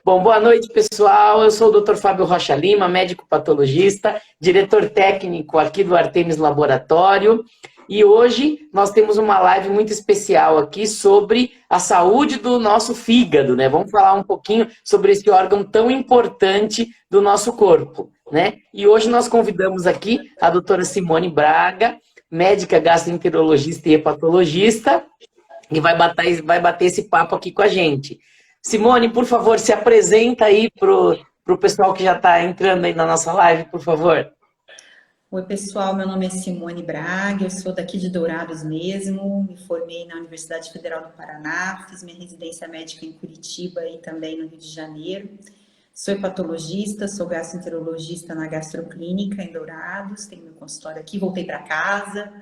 Bom, boa noite, pessoal. Eu sou o Dr. Fábio Rocha Lima, médico patologista, diretor técnico aqui do Artemis Laboratório. E hoje nós temos uma live muito especial aqui sobre a saúde do nosso fígado, né? Vamos falar um pouquinho sobre esse órgão tão importante do nosso corpo, né? E hoje nós convidamos aqui a doutora Simone Braga, médica gastroenterologista e hepatologista, e vai bater esse papo aqui com a gente. Simone, por favor, se apresenta aí pro pessoal que já está entrando aí na nossa live, por favor. Oi, pessoal, meu nome é Simone Braga, eu sou daqui de Dourados mesmo, me formei na Universidade Federal do Paraná, fiz minha residência médica em Curitiba e também no Rio de Janeiro. Sou hepatologista, sou gastroenterologista na Gastroclínica em Dourados, tenho meu consultório aqui, voltei para casa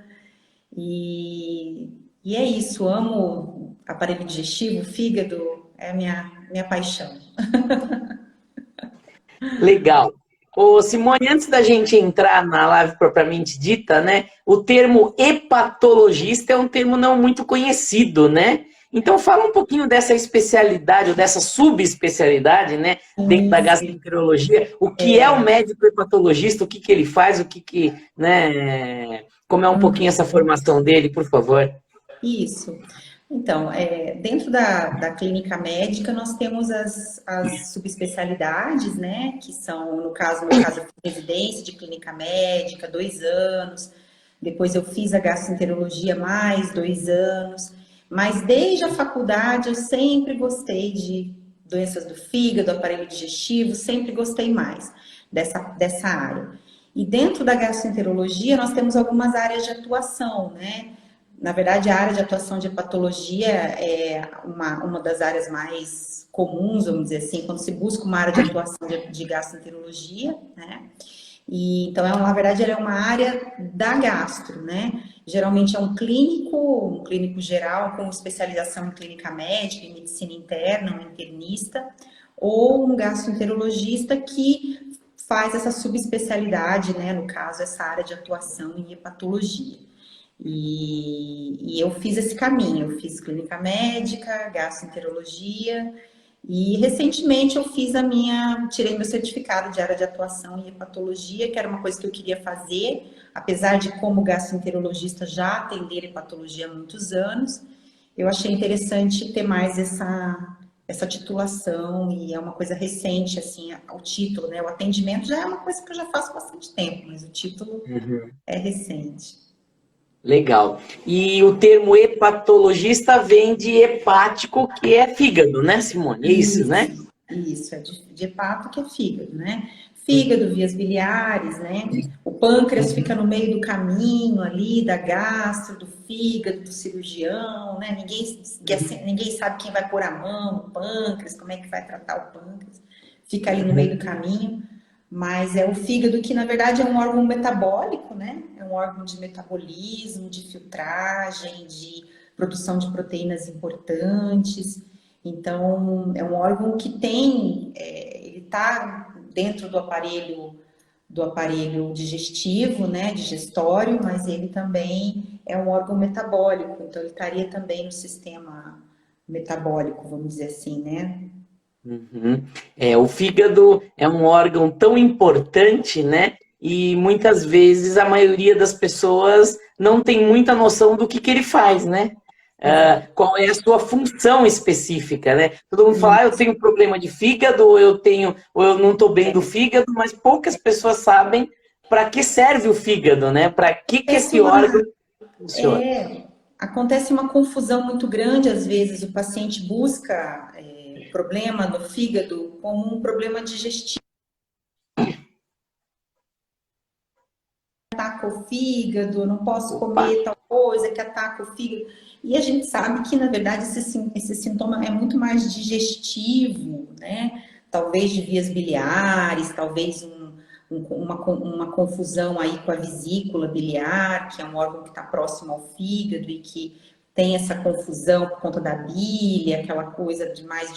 e é isso, amo aparelho digestivo, fígado, é a minha paixão. Legal. Ô, Simone, antes da gente entrar na live propriamente dita, né, o termo hepatologista é um termo não muito conhecido, né? Então fala um pouquinho dessa especialidade, ou dessa subespecialidade, né, dentro da gastroenterologia. O que é o médico hepatologista, o que ele faz, né, como é um pouquinho essa formação dele, por favor. Isso. Então, dentro da clínica médica, nós temos as subespecialidades, né? Que são, no meu caso, eu fiz residência de clínica médica, 2 anos. Depois eu fiz a gastroenterologia mais 2 anos. Mas desde a faculdade eu sempre gostei de doenças do fígado, aparelho digestivo, sempre gostei mais dessa área. E dentro da gastroenterologia nós temos algumas áreas de atuação, né? Na verdade, a área de atuação de hepatologia é uma das áreas mais comuns, vamos dizer assim, quando se busca uma área de atuação de gastroenterologia, né? E, então, na verdade, ela é uma área da gastro, né? Geralmente é um clínico geral com especialização em clínica médica, em medicina interna, um internista, ou um gastroenterologista que faz essa subespecialidade, né? No caso, essa área de atuação em hepatologia. E eu fiz esse caminho, eu fiz clínica médica, gastroenterologia e recentemente eu tirei meu certificado de área de atuação em hepatologia, que era uma coisa que eu queria fazer, apesar de como gastroenterologista já atender hepatologia há muitos anos, eu achei interessante ter mais essa titulação e é uma coisa recente, assim, o título, né? O atendimento já é uma coisa que eu já faço há bastante tempo, mas o título é recente. Legal. E o termo hepatologista vem de hepático, que é fígado, né, Simone? Isso, né? Isso, é de hepato, que é fígado, né? Fígado, vias biliares, né? O pâncreas fica no meio do caminho ali, da gastro, do fígado, do cirurgião, né? Ninguém sabe quem vai pôr a mão no pâncreas, como é que vai tratar o pâncreas. Fica ali no meio do caminho. Mas é o fígado que, na verdade, é um órgão metabólico, né? É um órgão de metabolismo, de filtragem, de produção de proteínas importantes. Então, é um órgão que ele está dentro do aparelho digestivo, né? Digestório, mas ele também é um órgão metabólico. Então, ele estaria também no sistema metabólico, vamos dizer assim, né? O fígado é um órgão tão importante, né? E muitas vezes a maioria das pessoas não tem muita noção do que ele faz, né? Qual é a sua função específica, né? Todo mundo fala, eu tenho problema de fígado, ou eu não estou bem do fígado, mas poucas pessoas sabem para que serve o fígado, né? Para que esse órgão funciona. Acontece uma confusão muito grande, às vezes o paciente busca problema no fígado como um problema digestivo. Ataca o fígado, não posso comer tal coisa que ataca o fígado. E a gente sabe que, na verdade, esse sintoma é muito mais digestivo, né? Talvez de vias biliares, talvez uma confusão aí com a vesícula biliar, que é um órgão que está próximo ao fígado e que tem essa confusão por conta da bile, aquela coisa de mais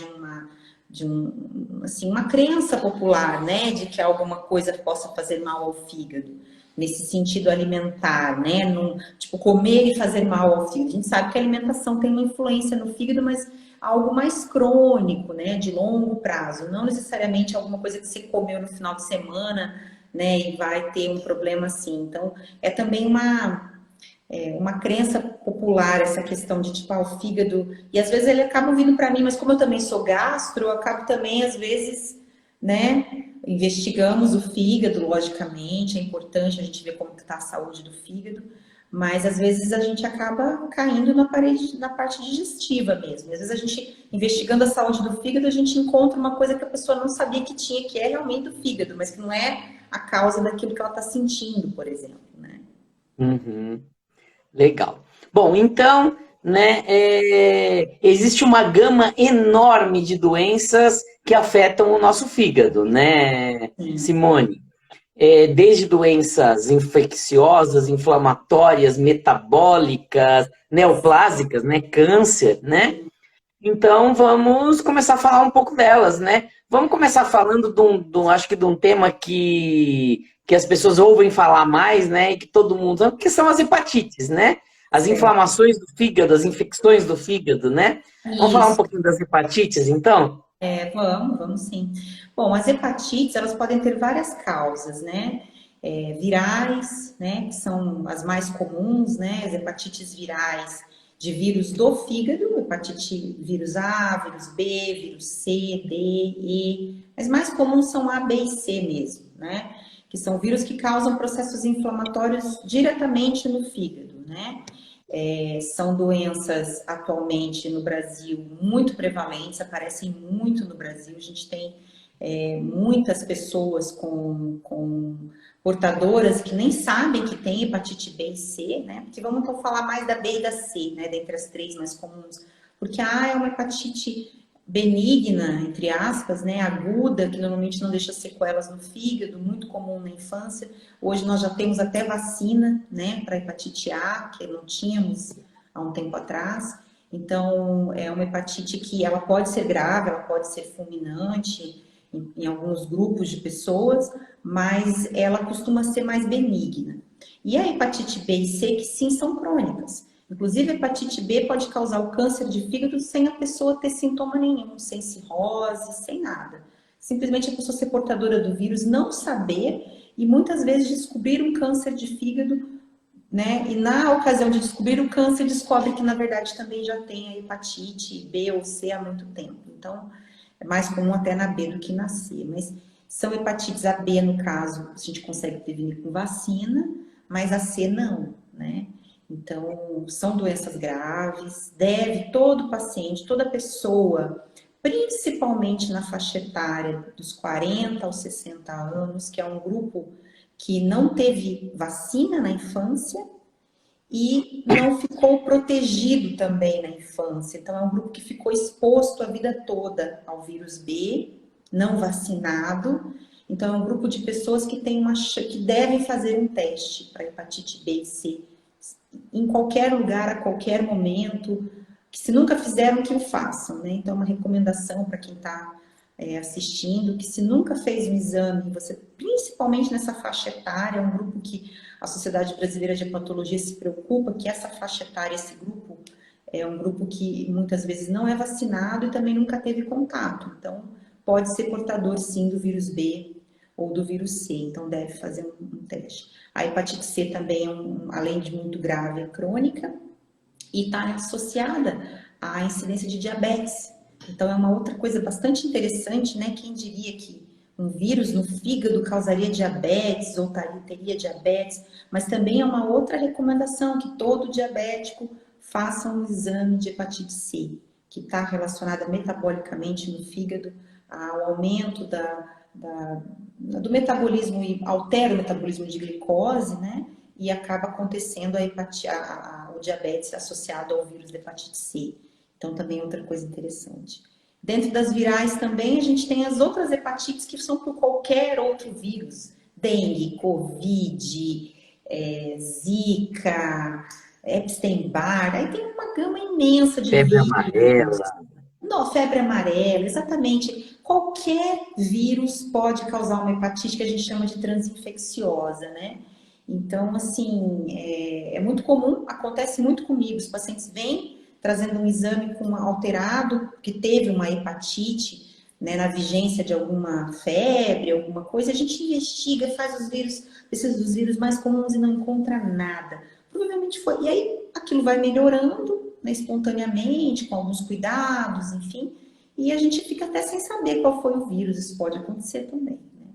uma crença popular, né, de que alguma coisa possa fazer mal ao fígado, nesse sentido alimentar, né, tipo, comer e fazer mal ao fígado. A gente sabe que a alimentação tem uma influência no fígado, mas algo mais crônico, né, de longo prazo, não necessariamente alguma coisa que você comeu no final de semana, né, e vai ter um problema assim. Então, é também uma crença popular essa questão de tipo, o fígado, e às vezes ele acaba vindo para mim, mas como eu também sou gastro, eu acabo também às vezes, né, investigamos o fígado, logicamente, é importante a gente ver como está a saúde do fígado, mas às vezes a gente acaba caindo na parte digestiva mesmo. Às vezes a gente, investigando a saúde do fígado, a gente encontra uma coisa que a pessoa não sabia que tinha, que é realmente do fígado, mas que não é a causa daquilo que ela está sentindo, por exemplo, né? Uhum. Legal. Bom, então, né, existe uma gama enorme de doenças que afetam o nosso fígado, né, Sim. Simone? Desde doenças infecciosas, inflamatórias, metabólicas, neoplásicas, né, câncer, né? Então, vamos começar a falar um pouco delas, né? Vamos começar falando acho que de um tema que as pessoas ouvem falar mais, né? E que todo mundo sabe, que são as hepatites, né? As Certo. inflamações do fígado, as infecções do fígado, né? Vamos falar um Isso. pouquinho das hepatites, então? Vamos sim. Bom, as hepatites, elas podem ter várias causas, né? Virais, né? Que são as mais comuns, né? As hepatites virais de vírus do fígado, hepatite vírus A, vírus B, vírus C, D, E. As mais comuns são A, B e C mesmo, né? Que são vírus que causam processos inflamatórios diretamente no fígado, né? São doenças atualmente no Brasil muito prevalentes, aparecem muito no Brasil. A gente tem muitas pessoas com portadoras que nem sabem que tem hepatite B e C, né? Porque vamos então falar mais da B e da C, né? Dentre as três mais comuns. Porque A é uma hepatite benigna, entre aspas, né? Aguda, que normalmente não deixa sequelas no fígado, muito comum na infância. Hoje nós já temos até vacina, né, para hepatite A, que não tínhamos há um tempo atrás. Então, é uma hepatite que ela pode ser grave, ela pode ser fulminante em alguns grupos de pessoas, mas ela costuma ser mais benigna. E a hepatite B e C, que sim são crônicas. Inclusive, a hepatite B pode causar o câncer de fígado sem a pessoa ter sintoma nenhum, sem cirrose, sem nada. Simplesmente a pessoa ser portadora do vírus, não saber e muitas vezes descobrir um câncer de fígado, né? E na ocasião de descobrir o câncer, descobre que na verdade também já tem a hepatite B ou C há muito tempo. Então, é mais comum até na B do que na C. Mas são hepatites A B, no caso, a gente consegue prevenir com vacina, mas a C não, né? Então, são doenças graves, deve todo paciente, toda pessoa, principalmente na faixa etária dos 40 aos 60 anos, que é um grupo que não teve vacina na infância e não ficou protegido também na infância. Então, é um grupo que ficou exposto a vida toda ao vírus B, não vacinado. Então, é um grupo de pessoas que que devem fazer um teste para hepatite B e C em qualquer lugar, a qualquer momento, que se nunca fizeram, que o façam, né? Então, uma recomendação para quem está assistindo, que se nunca fez um exame, você, principalmente nessa faixa etária, é um grupo que a Sociedade Brasileira de Hepatologia se preocupa, que essa faixa etária, esse grupo, é um grupo que muitas vezes não é vacinado e também nunca teve contato. Então, pode ser portador, sim, do vírus B ou do vírus C, então deve fazer um teste. A hepatite C também, além de muito grave, é crônica e está associada à incidência de diabetes. Então, é uma outra coisa bastante interessante, né? Quem diria que um vírus no fígado causaria diabetes ou teria diabetes, mas também é uma outra recomendação que todo diabético faça um exame de hepatite C, que está relacionada metabolicamente no fígado ao aumento do metabolismo e altera o metabolismo de glicose, né? E acaba acontecendo o diabetes associado ao vírus da hepatite C. Então, também é outra coisa interessante. Dentro das virais também, a gente tem as outras hepatites que são por qualquer outro vírus. Dengue, Covid, Zika, Epstein-Barr. Aí tem uma gama imensa de Febre vírus. amarela. Não, febre amarela, exatamente. Qualquer vírus pode causar uma hepatite que a gente chama de transinfecciosa, né? Então, assim, é muito comum, acontece muito comigo. Os pacientes vêm trazendo um exame com alterado, que teve uma hepatite, né, na vigência de alguma febre, alguma coisa, a gente investiga, faz os vírus, precisa dos vírus mais comuns e não encontra nada. Provavelmente foi. E aí aquilo vai melhorando, né, espontaneamente, com alguns cuidados, enfim, e a gente fica até sem saber qual foi o vírus, isso pode acontecer também, né?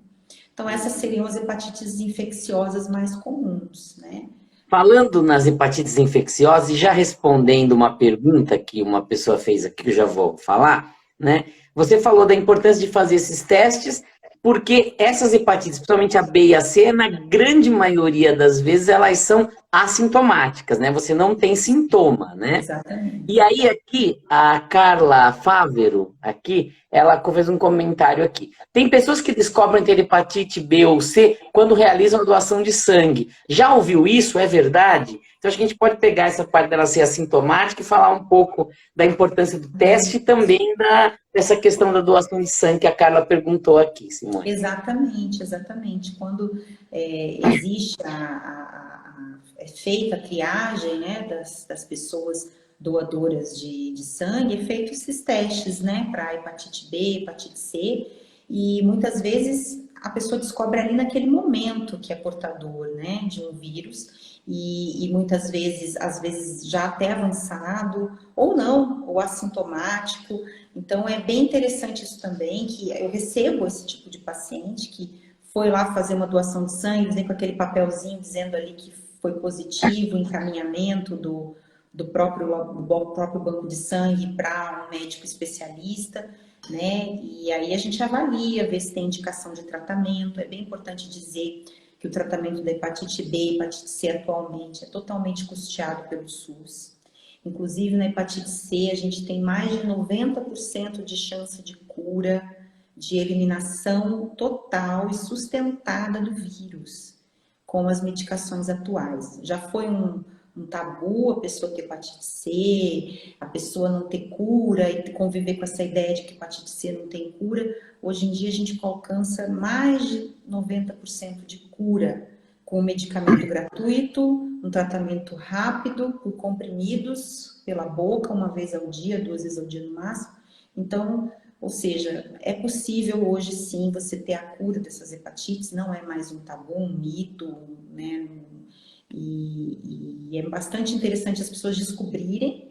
Então essas seriam as hepatites infecciosas mais comuns, né? Falando nas hepatites infecciosas e já respondendo uma pergunta que uma pessoa fez aqui, que eu já vou falar, né? Você falou da importância de fazer esses testes, porque essas hepatites, principalmente a B e a C, na grande maioria das vezes, elas são assintomáticas, né? Você não tem sintoma, né? Exatamente. E aí aqui, a Carla Fávero, aqui, ela fez um comentário aqui. Tem pessoas que descobrem ter hepatite B ou C quando realizam a doação de sangue. Já ouviu isso? É verdade? Então acho que a gente pode pegar essa parte dela ser assintomática e falar um pouco da importância do teste e também dessa questão da doação de sangue que a Carla perguntou aqui, Simone. Exatamente, exatamente. Quando existe é feita a triagem, né, das pessoas doadoras de sangue, é feito esses testes, né, para hepatite B, hepatite C, e muitas vezes a pessoa descobre ali naquele momento que é portador, né, de um vírus, e muitas vezes, às vezes já até avançado, ou não, ou assintomático. Então, é bem interessante isso também, que eu recebo esse tipo de paciente que foi lá fazer uma doação de sangue, vem com aquele papelzinho dizendo ali que foi positivo, encaminhamento do próprio banco de sangue para um médico especialista, né? E aí a gente avalia, vê se tem indicação de tratamento. É bem importante dizer que o tratamento da hepatite B e hepatite C atualmente é totalmente custeado pelo SUS. Inclusive, na hepatite C, a gente tem mais de 90% de chance de cura, de eliminação total e sustentada do vírus, com as medicações atuais. Já foi um tabu a pessoa ter hepatite C, a pessoa não ter cura e conviver com essa ideia de que hepatite C não tem cura. Hoje em dia, a gente alcança mais de 90% de cura com um medicamento gratuito, um tratamento rápido, por comprimidos pela boca, uma vez ao dia, 2 vezes ao dia no máximo. Então, ou seja, é possível hoje sim você ter a cura dessas hepatites, não é mais um tabu, um mito, né? E é bastante interessante as pessoas descobrirem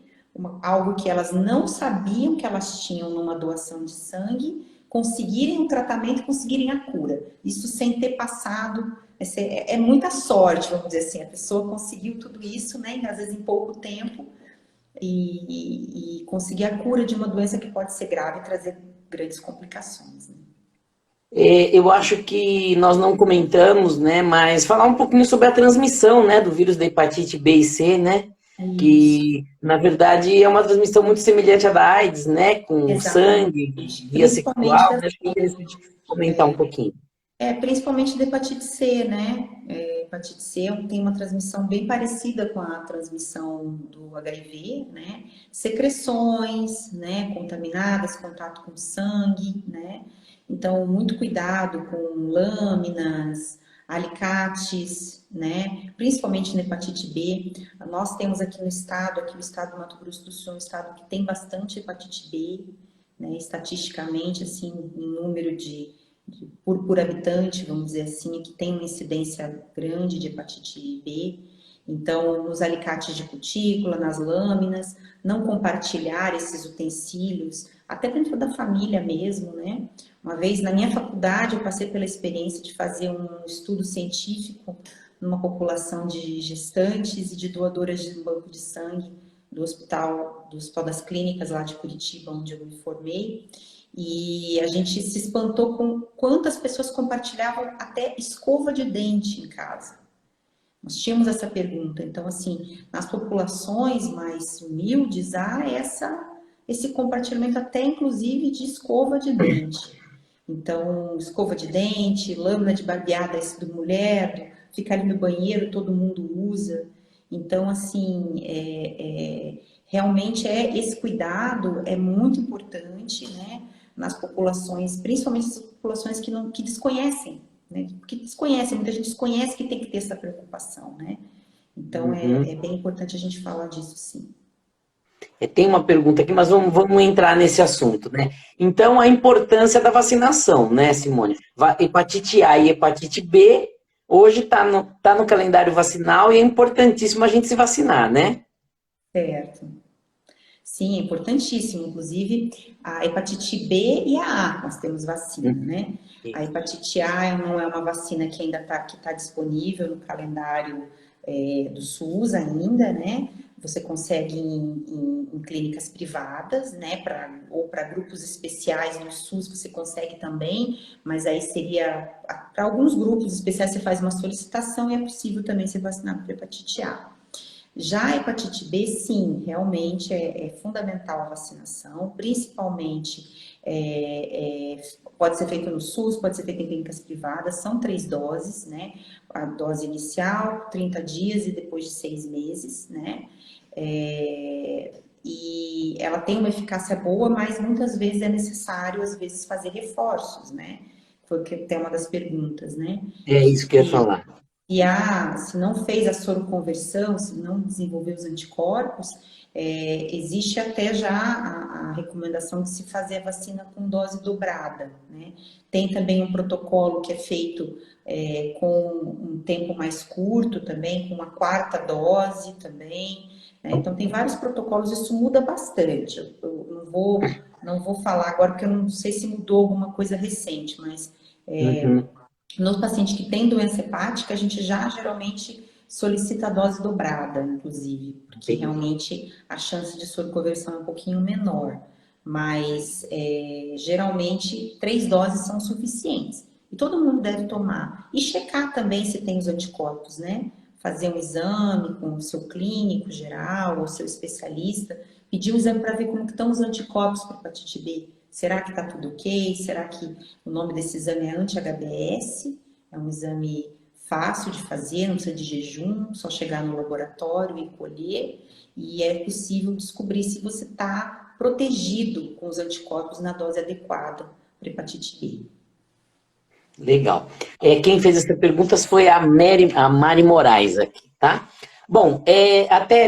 algo que elas não sabiam que elas tinham numa doação de sangue, conseguirem um tratamento e conseguirem a cura. Isso sem ter passado. É muita sorte, vamos dizer assim. A pessoa conseguiu tudo isso, né? Às vezes em pouco tempo, e conseguir a cura de uma doença que pode ser grave e trazer grandes complicações, né? Eu acho que nós não comentamos, né, mas falar um pouquinho sobre a transmissão, né, do vírus da hepatite B e C, né, Isso. que na verdade é uma transmissão muito semelhante à da AIDS, né, com sangue, Exatamente. via Principalmente sexual, né, acho que é interessante comentar um pouquinho. principalmente da hepatite C, né? Hepatite C tem uma transmissão bem parecida com a transmissão do HIV, né? Secreções, né? Contaminadas, contato com sangue, né? Então, muito cuidado com lâminas, alicates, né? Principalmente na hepatite B. Nós temos aqui no estado, aqui o estado do Mato Grosso do Sul, é um estado que tem bastante hepatite B, né? Estatisticamente, assim, em número por habitante, vamos dizer assim, que tem uma incidência grande de hepatite B. Então, nos alicates de cutícula, nas lâminas, não compartilhar esses utensílios, até dentro da família mesmo, né? Uma vez na minha faculdade, eu passei pela experiência de fazer um estudo científico numa população de gestantes e de doadoras de um banco de sangue do Hospital das Clínicas lá de Curitiba, onde eu me formei. E a gente se espantou com quantas pessoas compartilhavam até escova de dente em casa. Nós tínhamos essa pergunta. Então, assim, nas populações mais humildes, há esse compartilhamento até, inclusive, de escova de dente. Então, escova de dente, lâmina de barbeada, isso do mulher, ficar ali no banheiro, todo mundo usa. Então, assim, realmente esse cuidado é muito importante, né? Nas populações, principalmente as populações que desconhecem, né? Que desconhecem, muita gente desconhece que tem que ter essa preocupação, né? Então, Uhum. é bem importante a gente falar disso, sim. Tem uma pergunta aqui, mas vamos entrar nesse assunto, né? Então, a importância da vacinação, né, Simone? Hepatite A e hepatite B, hoje tá no calendário vacinal e é importantíssimo a gente se vacinar, né? Certo. Sim, é importantíssimo. Inclusive, a hepatite B e a A, nós temos vacina, né? A hepatite A não é uma vacina que ainda tá disponível no calendário do SUS ainda, né? Você consegue em clínicas privadas, né? Ou para grupos especiais no SUS você consegue também, mas aí seria para alguns grupos especiais você faz uma solicitação e é possível também ser vacinado por hepatite A. Já a hepatite B, sim, realmente é fundamental a vacinação, principalmente pode ser feito no SUS, pode ser feito em clínicas privadas, são 3 doses, né? A dose inicial, 30 dias e depois de 6 meses, né? E ela tem uma eficácia boa, mas muitas vezes é necessário, às vezes, fazer reforços, né? Foi o que tem uma das perguntas, né? É isso que eu ia falar. Se não fez a soroconversão, se não desenvolveu os anticorpos, existe até já a recomendação de se fazer a vacina com dose dobrada, né? Tem também um protocolo que é feito com um tempo mais curto também, com uma quarta dose também, né? Então tem vários protocolos, isso muda bastante. Eu não vou falar agora, porque eu não sei se mudou alguma coisa recente, mas no paciente que tem doença hepática, a gente já geralmente solicita a dose dobrada, inclusive, porque realmente a chance de soroconversão é um pouquinho menor. Mas, geralmente, 3 doses são suficientes. E todo mundo deve tomar. E checar também se tem os anticorpos, né? Fazer um exame com o seu clínico geral, ou seu especialista, pedir um exame para ver como que estão os anticorpos para hepatite B. Será que está tudo ok? Será que o nome desse exame é anti-HBS? É um exame fácil de fazer, não precisa de jejum, só chegar no laboratório e colher. E é possível descobrir se você está protegido com os anticorpos na dose adequada para hepatite B. Legal. Quem fez essa pergunta foi a Mari Moraes aqui, tá? Bom,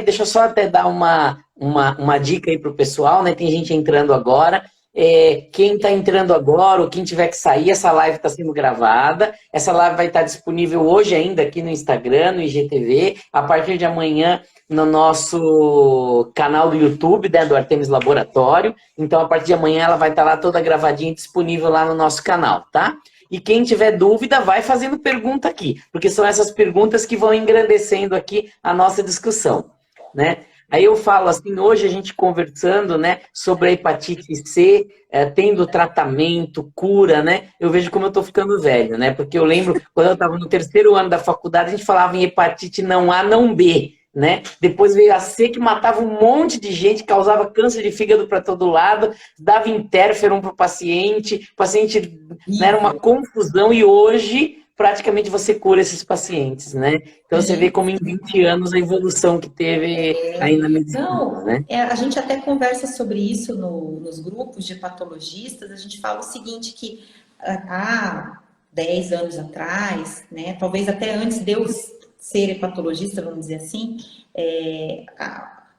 deixa eu só até dar uma dica aí para o pessoal, né? Tem gente entrando agora. Quem está entrando agora ou quem tiver que sair, essa live está sendo gravada. Essa live vai estar disponível hoje ainda aqui no Instagram, no IGTV, a partir de amanhã no nosso canal do YouTube, né, do Artemis Laboratório. Então, a partir de amanhã ela vai estar lá toda gravadinha e disponível lá no nosso canal, tá? E quem tiver dúvida, vai fazendo pergunta aqui, porque são essas perguntas que vão engrandecendo aqui a nossa discussão, né? Aí eu falo assim, hoje a gente conversando, né, sobre a hepatite C, tendo tratamento, cura, né? Eu vejo como eu tô ficando velho, né? Porque eu lembro, quando eu estava no 3º ano da faculdade, a gente falava em hepatite não A, não B, né? Depois veio a C, que matava um monte de gente, causava câncer de fígado para todo lado, dava interferon para o paciente, né, era uma confusão, e hoje praticamente você cura esses pacientes, né? Então você vê como em 20 anos a evolução que teve aí na medicina, né? A gente até conversa sobre isso nos grupos de patologistas, a gente fala o seguinte, que há 10 anos atrás, né, talvez até antes de eu ser hepatologista, vamos dizer assim,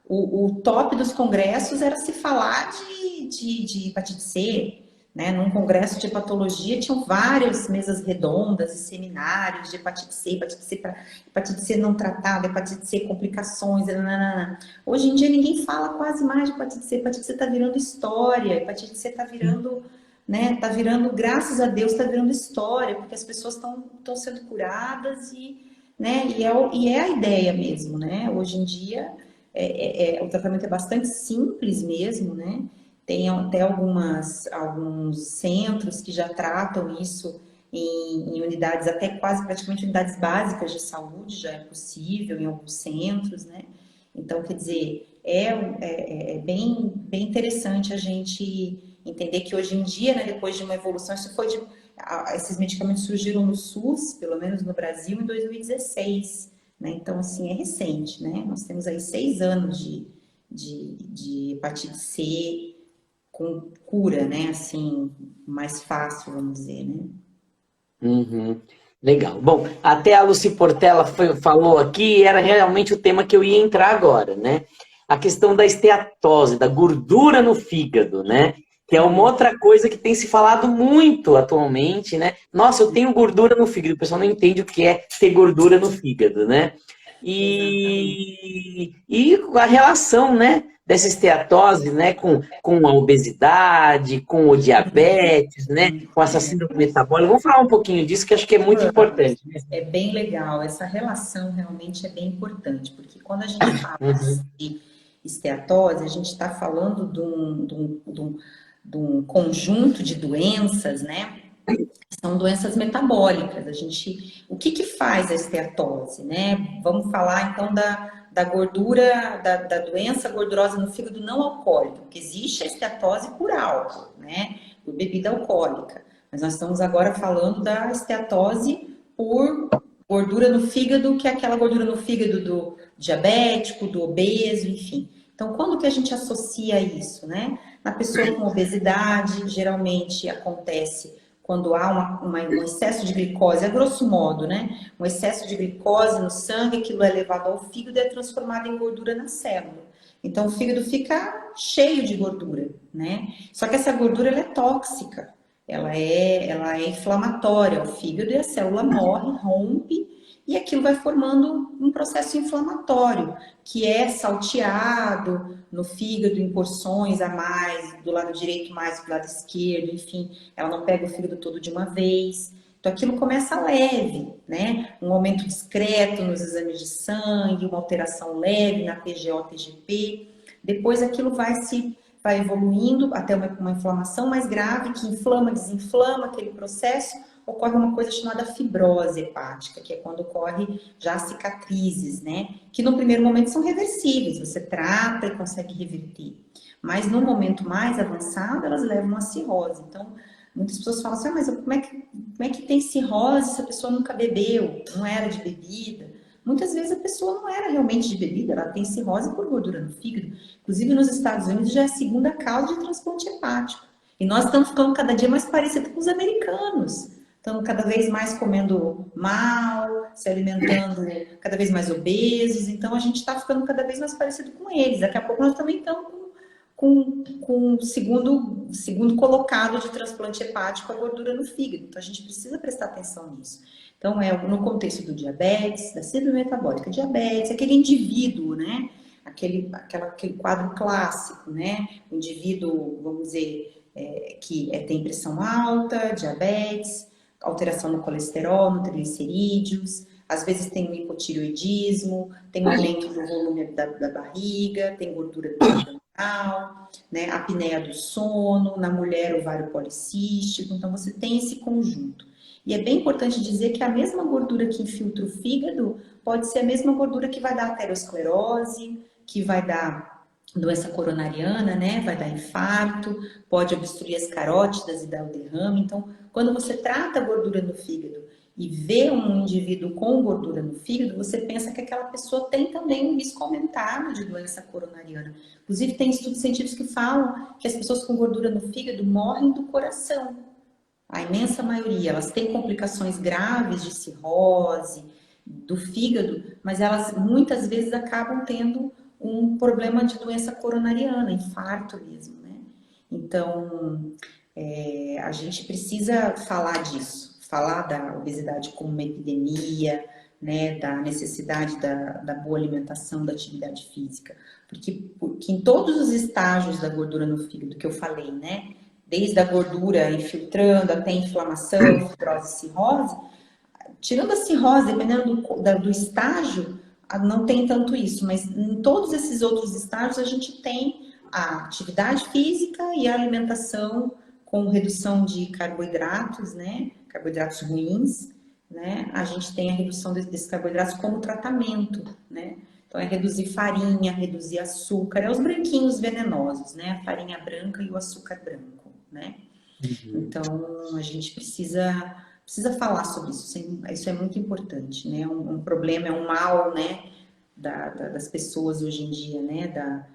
o top dos congressos era se falar de hepatite C, né? Num congresso de hepatologia tinham várias mesas redondas e seminários de hepatite C para hepatite C não tratada, hepatite C complicações, nananana. Hoje em dia ninguém fala quase mais de hepatite C está virando história, hepatite C está virando, né? Tá virando, graças a Deus, está virando história, porque as pessoas estão sendo curadas né? E é a ideia mesmo, né? Hoje em dia o tratamento é bastante simples mesmo, né? Tem até alguns centros que já tratam isso em unidades, até quase praticamente unidades básicas de saúde, já é possível em alguns centros, né? Então, quer dizer, é bem interessante a gente entender que hoje em dia, né, depois de uma evolução, esses medicamentos surgiram no SUS, pelo menos no Brasil, em 2016, né? Então, assim, é recente, né? Nós temos aí 6 anos de hepatite C, com cura, né? Assim, mais fácil, vamos dizer, né? Uhum. Legal. Bom, até a Lucy Portela falou aqui, era realmente o tema que eu ia entrar agora, né? a questão da esteatose, da gordura no fígado, né? Que é uma outra coisa que tem se falado muito atualmente, né? Nossa, eu tenho gordura no fígado. O pessoal não entende o que é ter gordura no fígado, né? Exatamente. E a relação, né, dessa esteatose, né, com a obesidade, com o diabetes, né, com essa síndrome metabólica. Vamos falar um pouquinho disso, que acho que é muito importante. É bem legal, essa relação realmente é bem importante, porque quando a gente fala Uhum, de esteatose, a gente está falando de um conjunto de doenças, né? São doenças metabólicas. O que que faz a esteatose, né? Vamos falar então da gordura, da doença gordurosa no fígado não alcoólico, porque existe a esteatose por álcool, né? Por bebida alcoólica. Mas nós estamos agora falando da esteatose por gordura no fígado, que é aquela gordura no fígado do diabético, do obeso, enfim. Então, quando que a gente associa isso, né? Na pessoa com obesidade, geralmente acontece quando há um excesso de glicose, a grosso modo, né? Um excesso de glicose no sangue, aquilo é levado ao fígado e é transformado em gordura na célula. Então, o fígado fica cheio de gordura, né? Só que essa gordura ela é tóxica, ela é inflamatória ao fígado e a célula morre, rompe e aquilo vai formando um processo inflamatório, que é salteado no fígado em porções a mais, do lado direito mais do lado esquerdo, enfim, ela não pega o fígado todo de uma vez. Então aquilo começa leve, né? Um aumento discreto nos exames de sangue, uma alteração leve na PGO, TGP. Depois aquilo vai evoluindo até uma inflamação mais grave que inflama, desinflama aquele processo, ocorre uma coisa chamada fibrose hepática, que é quando ocorre já cicatrizes, né? Que no primeiro momento são reversíveis, você trata e consegue reverter. Mas no momento mais avançado, elas levam a cirrose. Então, muitas pessoas falam assim, mas como é que tem cirrose se a pessoa nunca bebeu, não era de bebida? Muitas vezes a pessoa não era realmente de bebida, ela tem cirrose por gordura no fígado. Inclusive nos Estados Unidos já é a segunda causa de transplante hepático. E nós estamos ficando cada dia mais parecidos com os americanos. Estamos cada vez mais comendo mal, se alimentando cada vez mais obesos. Então a gente está ficando cada vez mais parecido com eles. Daqui a pouco nós também estamos com o segundo colocado de transplante hepático a gordura no fígado. Então a gente precisa prestar atenção nisso. Então é no contexto do diabetes, da síndrome metabólica, diabetes, aquele indivíduo, né? Aquele quadro clássico, né? O indivíduo, vamos dizer, que tem pressão alta, diabetes, alteração no colesterol, no triglicerídeos, às vezes tem um hipotireoidismo, tem um aumento do volume da barriga, tem gordura abdominal, né? Apneia do sono, na mulher ovário policístico, então você tem esse conjunto. E é bem importante dizer que a mesma gordura que infiltra o fígado pode ser a mesma gordura que vai dar aterosclerose, que vai dar doença coronariana, né? Vai dar infarto, pode obstruir as carótidas e dar o derrame. Então, quando você trata a gordura no fígado e vê um indivíduo com gordura no fígado, você pensa que aquela pessoa tem também um risco aumentado de doença coronariana. Inclusive, tem estudos científicos que falam que as pessoas com gordura no fígado morrem do coração. A imensa maioria, elas têm complicações graves de cirrose, do fígado, mas elas muitas vezes acabam tendo um problema de doença coronariana, infarto mesmo, né? Então, a gente precisa falar disso, falar da obesidade como uma epidemia, né, da necessidade da boa alimentação, da atividade física, porque em todos os estágios da gordura no fígado que eu falei, né, desde a gordura infiltrando até inflamação, fibrose, cirrose, tirando a cirrose, dependendo do estágio, não tem tanto isso, mas em todos esses outros estágios a gente tem a atividade física e a alimentação com redução de carboidratos, né? Carboidratos ruins, né? A gente tem a redução desses carboidratos como tratamento, né? Então é reduzir farinha, reduzir açúcar, é os branquinhos venenosos, né? A farinha branca e o açúcar branco, né? uhum. Então a gente precisa falar sobre isso. Isso é muito importante, né? Um problema, é um mal, né? Das pessoas hoje em dia, né?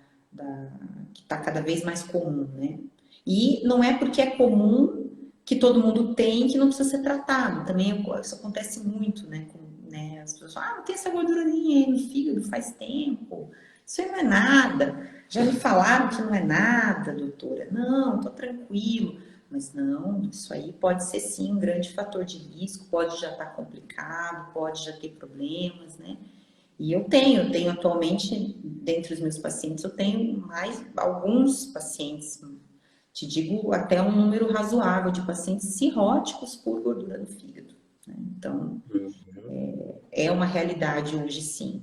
Que está cada vez mais comum, né? E não é porque é comum que todo mundo tem que não precisa ser tratado. Também isso acontece muito, né? As pessoas falam, não tem essa gordurazinha aí no fígado faz tempo. Isso aí não é nada. Já me falaram que não é nada, doutora. Não, tô tranquilo. Mas não, isso aí pode ser sim um grande fator de risco, pode já estar complicado, pode já ter problemas, né? E eu tenho atualmente, dentre os meus pacientes, eu tenho mais alguns pacientes, te digo até um número razoável de pacientes cirróticos por gordura no fígado, né? Então, é uma realidade hoje, sim.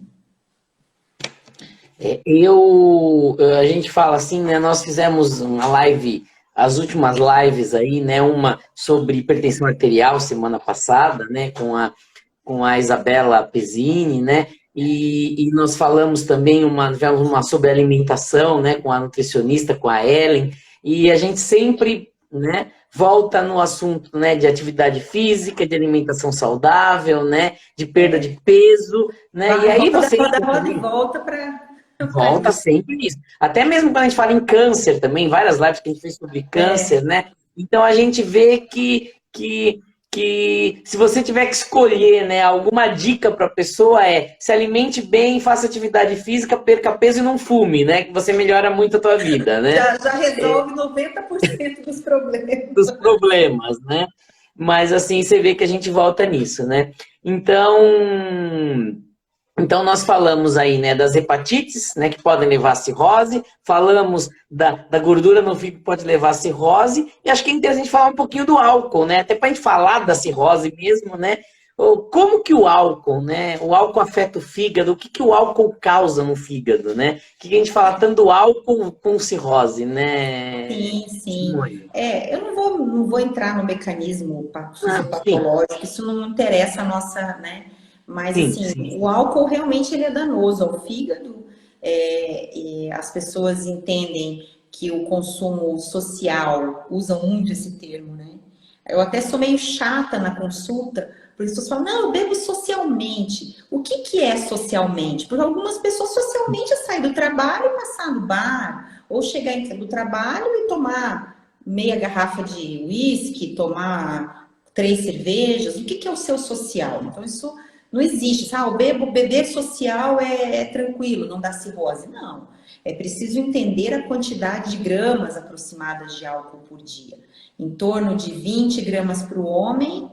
A gente fala assim, né? Nós fizemos uma live, as últimas lives aí, né? Uma sobre hipertensão arterial semana passada, né? Com a Isabela Pezzini, né? E nós falamos também tivemos uma sobre alimentação, né? Com a nutricionista, com a Ellen. E a gente sempre, né? Volta no assunto, né? De atividade física, de alimentação saudável, né? De perda de peso, né? E aí você roda e volta para volta sempre nisso. Até mesmo quando a gente fala em câncer também, várias lives que a gente fez sobre câncer, né? Então a gente vê que se você tiver que escolher, né, alguma dica para a pessoa se alimente bem, faça atividade física, perca peso e não fume, né? Que você melhora muito a tua vida, né? Já resolve 90% dos problemas. Dos problemas, né? Mas assim, você vê que a gente volta nisso, né? Então, nós falamos aí, né, das hepatites, né, que podem levar a cirrose, falamos da gordura no fígado que pode levar a cirrose, e acho que é interessante falar um pouquinho do álcool, né, até para a gente falar da cirrose mesmo, né, como que o álcool, né, o álcool afeta o fígado, o que que o álcool causa no fígado, né, o que a gente fala tanto do álcool com cirrose, né? Sim, sim. Eu não vou entrar no mecanismo fisiopatológico, isso não interessa a nossa, né? Mas, assim, o álcool realmente ele é danoso ao fígado. E as pessoas entendem que o consumo social, usam muito esse termo, né? Eu até sou meio chata na consulta, porque as pessoas falam, não, eu bebo socialmente. O que é socialmente? Porque algumas pessoas socialmente é sair do trabalho e passar no bar, ou chegar do trabalho e tomar meia garrafa de uísque, tomar 3 cervejas. O que é o seu social? Então, isso não existe. O beber social é tranquilo, não dá cirrose. Não. É preciso entender a quantidade de gramas aproximadas de álcool por dia. Em torno de 20 gramas para o homem,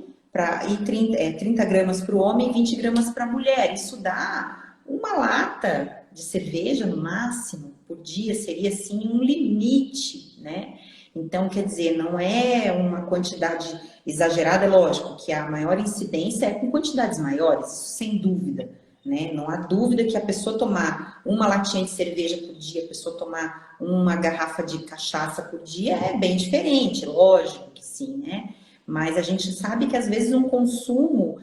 30 gramas para o homem e 20 gramas para a mulher. Isso dá uma lata de cerveja, no máximo, por dia. Seria, assim, um limite, né? Então, quer dizer, não é uma quantidade exagerada, é lógico que a maior incidência é com quantidades maiores, isso sem dúvida, né? Não há dúvida que a pessoa tomar uma latinha de cerveja por dia, a pessoa tomar uma garrafa de cachaça por dia é bem diferente, lógico que sim, né? Mas a gente sabe que às vezes um consumo,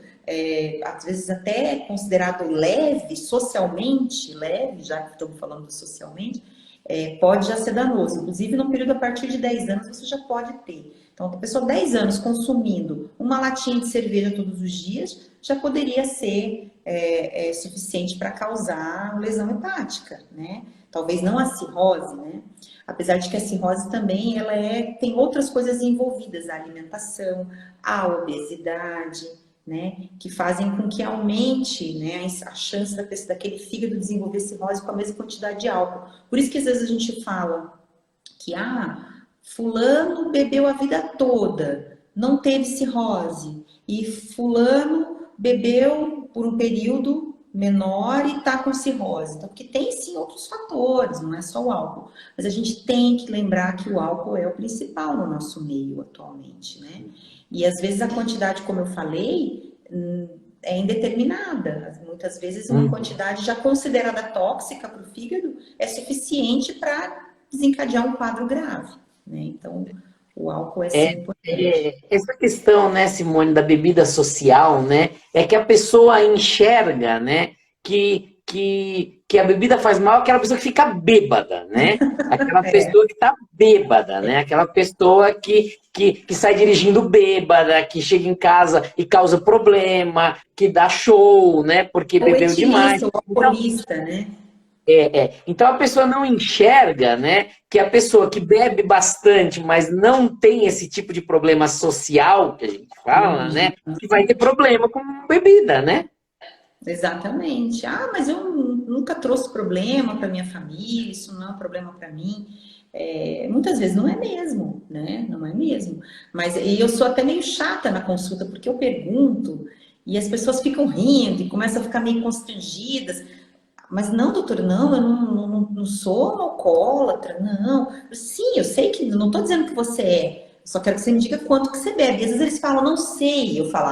às vezes até considerado leve, socialmente leve, já que estamos falando socialmente, pode já ser danoso. Inclusive, no período a partir de 10 anos, você já pode ter. Então, a pessoa 10 anos consumindo uma latinha de cerveja todos os dias, já poderia ser suficiente para causar lesão hepática, né? Talvez não a cirrose, né? Apesar de que a cirrose também, tem outras coisas envolvidas, a alimentação, a obesidade, né, que fazem com que aumente, né, a chance daquele fígado desenvolver cirrose com a mesma quantidade de álcool. Por isso que às vezes a gente fala que fulano bebeu a vida toda, não teve cirrose, e fulano bebeu por um período menor e está com cirrose. Então, porque tem sim outros fatores, não é só o álcool. Mas a gente tem que lembrar que o álcool é o principal no nosso meio atualmente, né? E às vezes a quantidade, como eu falei, é indeterminada. Muitas vezes uma quantidade já considerada tóxica para o fígado é suficiente para desencadear um quadro grave, né? Então, o álcool é sim importante. Essa questão, né, Simone, da bebida social, né, é que a pessoa enxerga, né, que a bebida faz mal àquela pessoa que fica bêbada, né? Aquela pessoa que está bêbada, né? Aquela pessoa que sai dirigindo bêbada, que chega em casa e causa problema, que dá show, né? Porque bebeu demais. O alcoolista, né? Então a pessoa não enxerga, né, que a pessoa que bebe bastante, mas não tem esse tipo de problema social que a gente fala, né, que vai ter problema com bebida, né? Exatamente. Mas eu nunca trouxe problema para minha família, isso não é um problema para mim. Muitas vezes não é mesmo, né? Não é mesmo. Mas e eu sou até meio chata na consulta, porque eu pergunto e as pessoas ficam rindo e começam a ficar meio constrangidas. Mas não, doutor, não, eu não sou alcoólatra, não. Sim, eu sei que, não estou dizendo que você é, só quero que você me diga quanto que você bebe. E às vezes eles falam, não sei. Eu falo,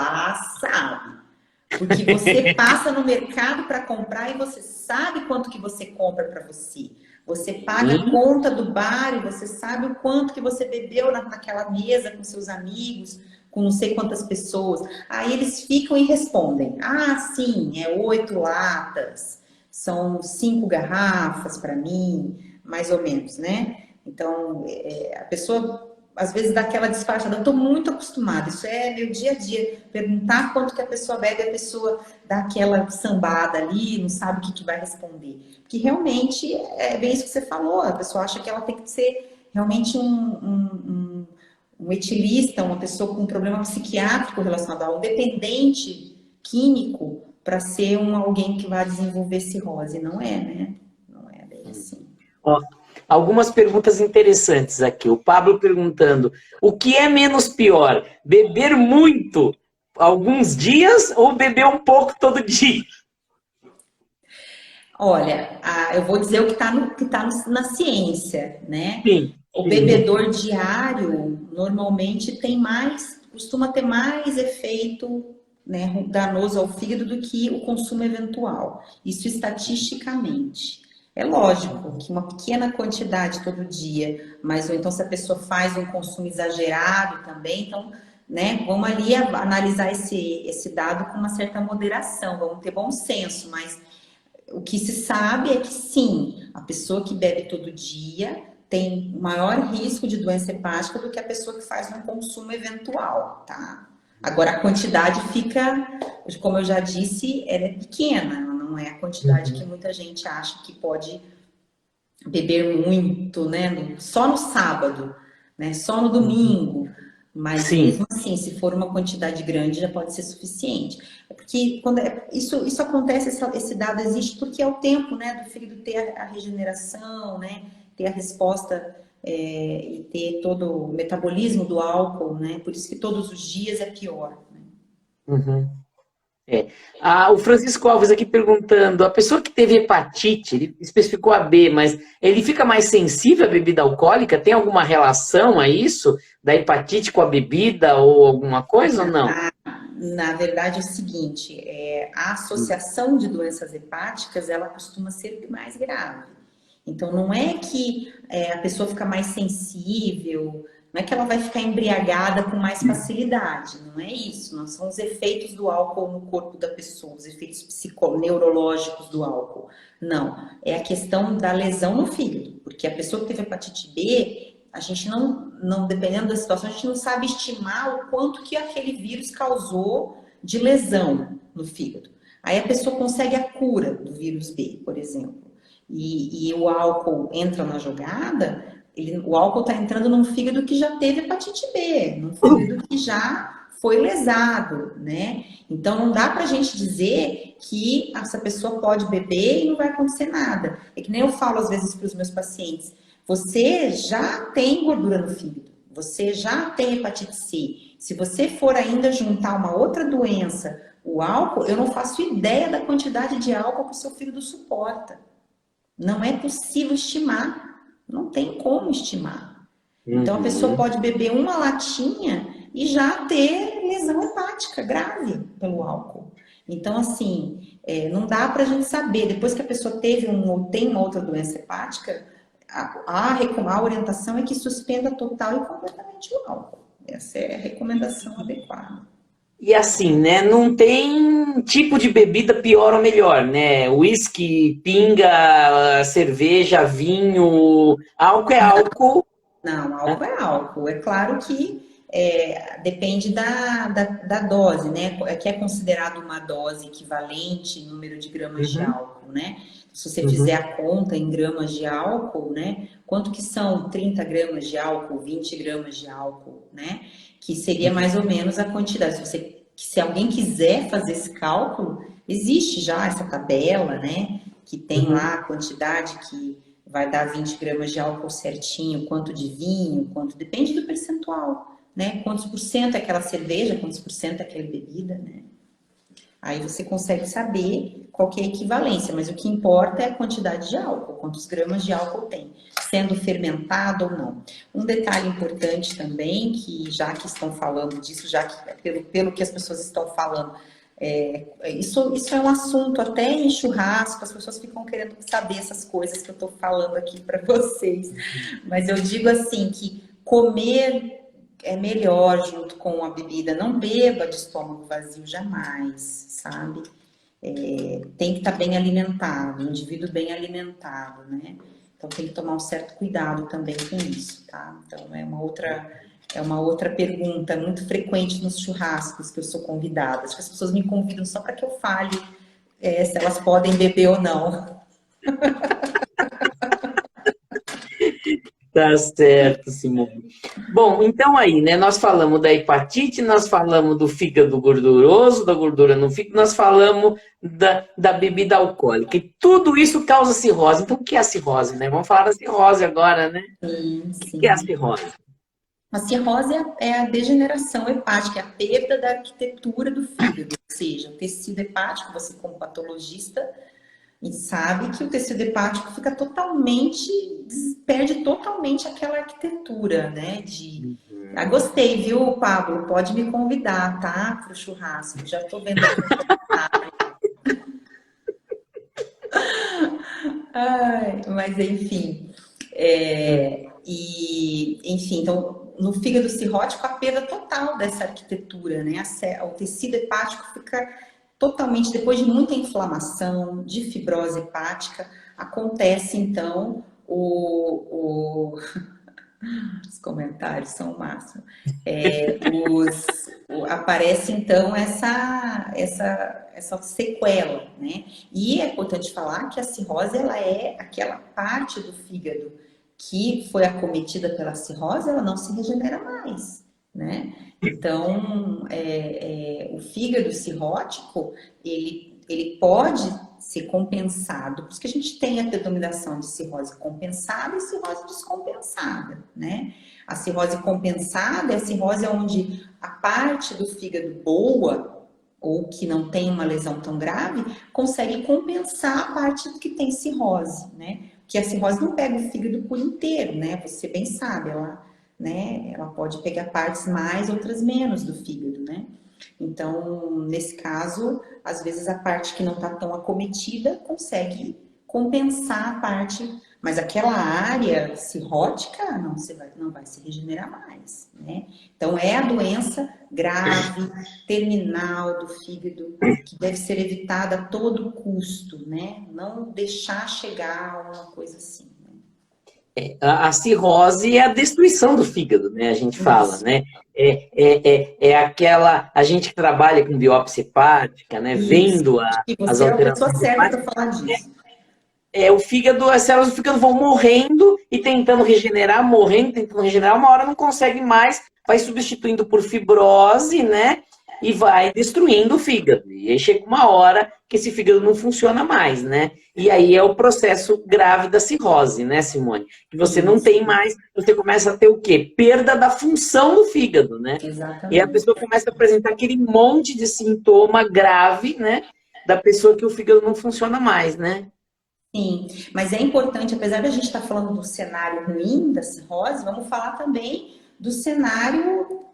sabe. Porque você passa no mercado para comprar e você sabe quanto que você compra para você. Você paga a conta do bar e você sabe o quanto que você bebeu naquela mesa com seus amigos, com não sei quantas pessoas. Aí eles ficam e respondem, sim, 8 latas, são 5 garrafas para mim, mais ou menos, né? Então, a pessoa às vezes dá aquela disfarçada, eu estou muito acostumada, isso é meu dia a dia, perguntar quanto que a pessoa bebe, a pessoa dá aquela sambada ali, não sabe o que vai responder. Porque realmente é bem isso que você falou, a pessoa acha que ela tem que ser realmente um etilista, uma pessoa com um problema psiquiátrico relacionado a um dependente químico para ser alguém que vai desenvolver cirrose. Não é, né? Não é bem assim. Ó, algumas perguntas interessantes aqui. O Pablo perguntando, o que é menos pior? Beber muito alguns dias ou beber um pouco todo dia? Olha, eu vou dizer o que está na ciência, né? Sim. O bebedor diário normalmente costuma ter mais efeito, né, danoso ao fígado do que o consumo eventual. Isso estatisticamente. É lógico que uma pequena quantidade todo dia, mas ou então se a pessoa faz um consumo exagerado também, então, né, vamos ali analisar esse dado com uma certa moderação, vamos ter bom senso, mas o que se sabe é que sim, a pessoa que bebe todo dia tem maior risco de doença hepática do que a pessoa que faz um consumo eventual, tá? Agora a quantidade fica, como eu já disse, ela é pequena, não é a quantidade que muita gente acha que pode beber muito, né? Só no sábado, né? Só no domingo. Mas Sim. mesmo assim, se for uma quantidade grande, já pode ser suficiente. É porque isso acontece, esse dado existe porque é o tempo, né, do fígado ter a regeneração, né, ter a resposta e ter todo o metabolismo do álcool, né? Por isso que todos os dias é pior. Né? Uhum. O Francisco Alves aqui perguntando, a pessoa que teve hepatite, ele especificou a B, mas ele fica mais sensível à bebida alcoólica? Tem alguma relação a isso? Da hepatite com a bebida ou alguma coisa ou não? Na verdade é o seguinte, a associação de doenças hepáticas, ela costuma ser mais grave. Então não é que a pessoa fica mais sensível, não é que ela vai ficar embriagada com mais facilidade, não é isso. Não são os efeitos do álcool no corpo da pessoa, os efeitos neurológicos do álcool. Não, é a questão da lesão no fígado, porque a pessoa que teve hepatite B, a gente não, dependendo da situação, a gente não sabe estimar o quanto que aquele vírus causou de lesão no fígado. Aí a pessoa consegue a cura do vírus B, por exemplo, e o álcool entra na jogada, o álcool está entrando num fígado que já teve hepatite B, num fígado que já foi lesado, né? Então não dá pra gente dizer que essa pessoa pode beber e não vai acontecer nada. É que nem eu falo às vezes para os meus pacientes, você já tem gordura no fígado, você já tem hepatite C. Se você for ainda juntar uma outra doença, o álcool, eu não faço ideia da quantidade de álcool que o seu fígado suporta. Não é possível estimar. Não tem como estimar. Então, a pessoa pode beber uma latinha e já ter lesão hepática grave pelo álcool. Então, assim, não dá para a gente saber. Depois que a pessoa teve ou tem uma outra doença hepática, a orientação é que suspenda total e completamente o álcool. Essa é a recomendação adequada. E assim, né? Não tem tipo de bebida pior ou melhor, né? Whisky, pinga, cerveja, vinho, álcool é álcool. Não, álcool é álcool. É claro que depende da dose, né? Que é considerado uma dose equivalente em número de gramas de álcool, né? Se você fizer a conta em gramas de álcool, né? Quanto que são 30 gramas de álcool, 20 gramas de álcool, né? Que seria mais ou menos a quantidade. Se alguém quiser fazer esse cálculo, existe já essa tabela, né? que tem lá a quantidade que vai dar 20 gramas de álcool certinho, quanto de vinho, quanto depende do percentual, né? Quantos por cento é aquela cerveja, quantos por cento é aquela bebida, né? Aí você consegue saber qual que é a equivalência, mas o que importa é a quantidade de álcool, quantos gramas de álcool tem, sendo fermentado ou não. Um detalhe importante também, que já que estão falando disso, já que pelo que as pessoas estão falando, isso é um assunto até em churrasco, as pessoas ficam querendo saber essas coisas que eu estou falando aqui para vocês. Mas eu digo assim, que comer é melhor junto com a bebida. Não beba de estômago vazio jamais, sabe? Tem que estar bem alimentado, o indivíduo bem alimentado, né? Então tem que tomar um certo cuidado também com isso, tá? Então é uma outra pergunta muito frequente nos churrascos que eu sou convidada. Acho que as pessoas me convidam só para que eu fale se elas podem beber ou não. Tá certo, Simone. Bom, então aí, né? Nós falamos da hepatite, nós falamos do fígado gorduroso, da gordura no fígado, nós falamos da bebida alcoólica. E tudo isso causa cirrose. Então, o que é a cirrose, né? Vamos falar da cirrose agora, né? Sim, O que é a sim. cirrose? A cirrose é a degeneração hepática, é a perda da arquitetura do fígado, ou seja, o tecido hepático, você como patologista, e sabe que o tecido hepático fica totalmente, perde totalmente aquela arquitetura, né? Gostei, viu, Pablo? Pode me convidar, tá? Para o churrasco. Já estou vendo aqui no comentário. Ai, mas enfim. Enfim, então, no fígado cirrótico, a perda total dessa arquitetura, né? O tecido hepático fica totalmente, depois de muita inflamação, de fibrose hepática, acontece então os comentários são o máximo. Aparece então essa sequela, né? E é importante falar que a cirrose ela é aquela parte do fígado que foi acometida pela cirrose, ela não se regenera mais, né? Então, o fígado cirrótico, ele pode ser compensado, por isso que a gente tem a denominação de cirrose compensada e cirrose descompensada, né? A cirrose compensada é a cirrose onde a parte do fígado boa, ou que não tem uma lesão tão grave, consegue compensar a parte que tem cirrose, né? Porque a cirrose não pega o fígado por inteiro, né? Você bem sabe, ela pode pegar partes mais, outras menos do fígado, né? Então, nesse caso, às vezes a parte que não está tão acometida consegue compensar a parte, mas aquela área cirrótica não vai se regenerar mais, né? Então, é a doença grave, terminal do fígado, que deve ser evitada a todo custo, né? Não deixar chegar a uma coisa assim. A cirrose é a destruição do fígado, né? A gente fala, Isso. né? É aquela. A gente que trabalha com biópsia hepática, né? Isso. Vendo E as você é a pessoa alterações certa hepáticas, para falar disso. o fígado, as células do fígado vão morrendo e tentando regenerar, morrendo, tentando regenerar, uma hora não consegue mais, vai substituindo por fibrose, né? E vai destruindo o fígado. E aí chega uma hora que esse fígado não funciona mais, né? E aí é o processo grave da cirrose, né, Simone? Que você não tem mais, você começa a ter o quê? Perda da função do fígado, né? Exatamente. E a pessoa começa a apresentar aquele monte de sintoma grave, né? Da pessoa que o fígado não funciona mais, né? Sim, mas é importante, apesar da gente estar falando do cenário ruim da cirrose, vamos falar também do cenário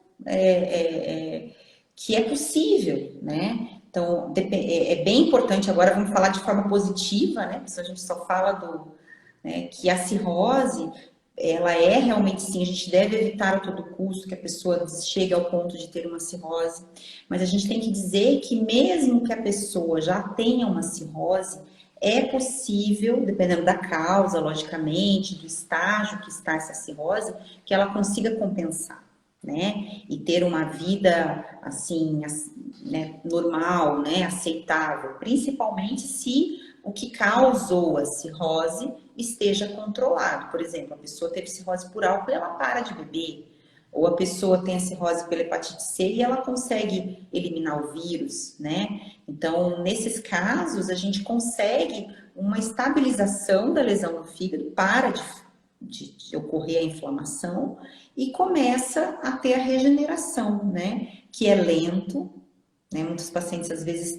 que é possível, né? Então, é bem importante agora, vamos falar de forma positiva, né? Porque a gente só fala que a cirrose, ela é realmente sim, a gente deve evitar a todo custo que a pessoa chegue ao ponto de ter uma cirrose, mas a gente tem que dizer que mesmo que a pessoa já tenha uma cirrose, é possível, dependendo da causa, logicamente, do estágio que está essa cirrose, que ela consiga compensar, né? E ter uma vida, assim, né, normal, né, aceitável, principalmente se o que causou a cirrose esteja controlado. Por exemplo, a pessoa teve cirrose por álcool e ela para de beber. Ou a pessoa tem a cirrose pela hepatite C e ela consegue eliminar o vírus, né? Então, nesses casos, a gente consegue uma estabilização da lesão no fígado, para de ocorrer a inflamação e começa a ter a regeneração, né? Que é lento, né? Muitos pacientes às vezes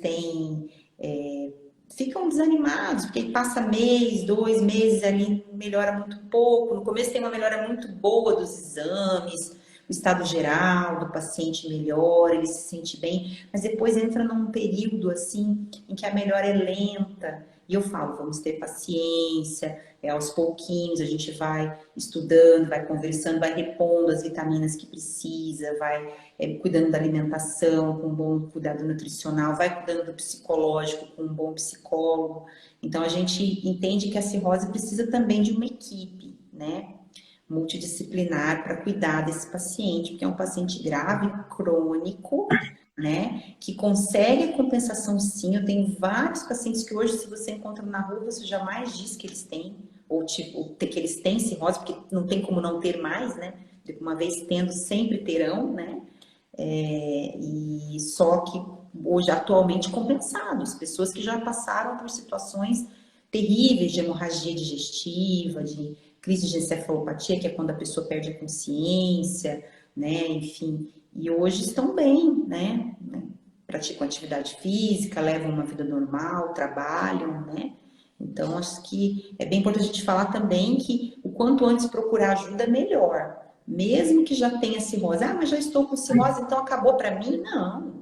ficam desanimados, porque passa mês, 2 meses ali, melhora muito pouco. No começo tem uma melhora muito boa dos exames, o estado geral do paciente melhora, ele se sente bem, mas depois entra num período assim em que a melhora é lenta. E eu falo, vamos ter paciência, aos pouquinhos a gente vai estudando, vai conversando, vai repondo as vitaminas que precisa, vai cuidando da alimentação com um bom cuidado nutricional, vai cuidando do psicológico com um bom psicólogo. Então a gente entende que a cirrose precisa também de uma equipe, né? Multidisciplinar para cuidar desse paciente, porque é um paciente grave, crônico, né? Que consegue a compensação sim. Eu tenho vários pacientes que hoje, se você encontra na rua, você jamais diz que eles têm, ou tipo, que eles têm cirrose, porque não tem como não ter mais, né? Uma vez tendo, sempre terão, né? E só que hoje, atualmente, compensados. Pessoas que já passaram por situações terríveis de hemorragia digestiva, de crise de encefalopatia, que é quando a pessoa perde a consciência, né? Enfim, e hoje estão bem, né? Praticam atividade física, levam uma vida normal, trabalham, né? Então, acho que é bem importante a gente falar também que o quanto antes procurar ajuda, melhor. Mesmo que já tenha cirrose. Ah, mas já estou com cirrose, então acabou para mim? Não,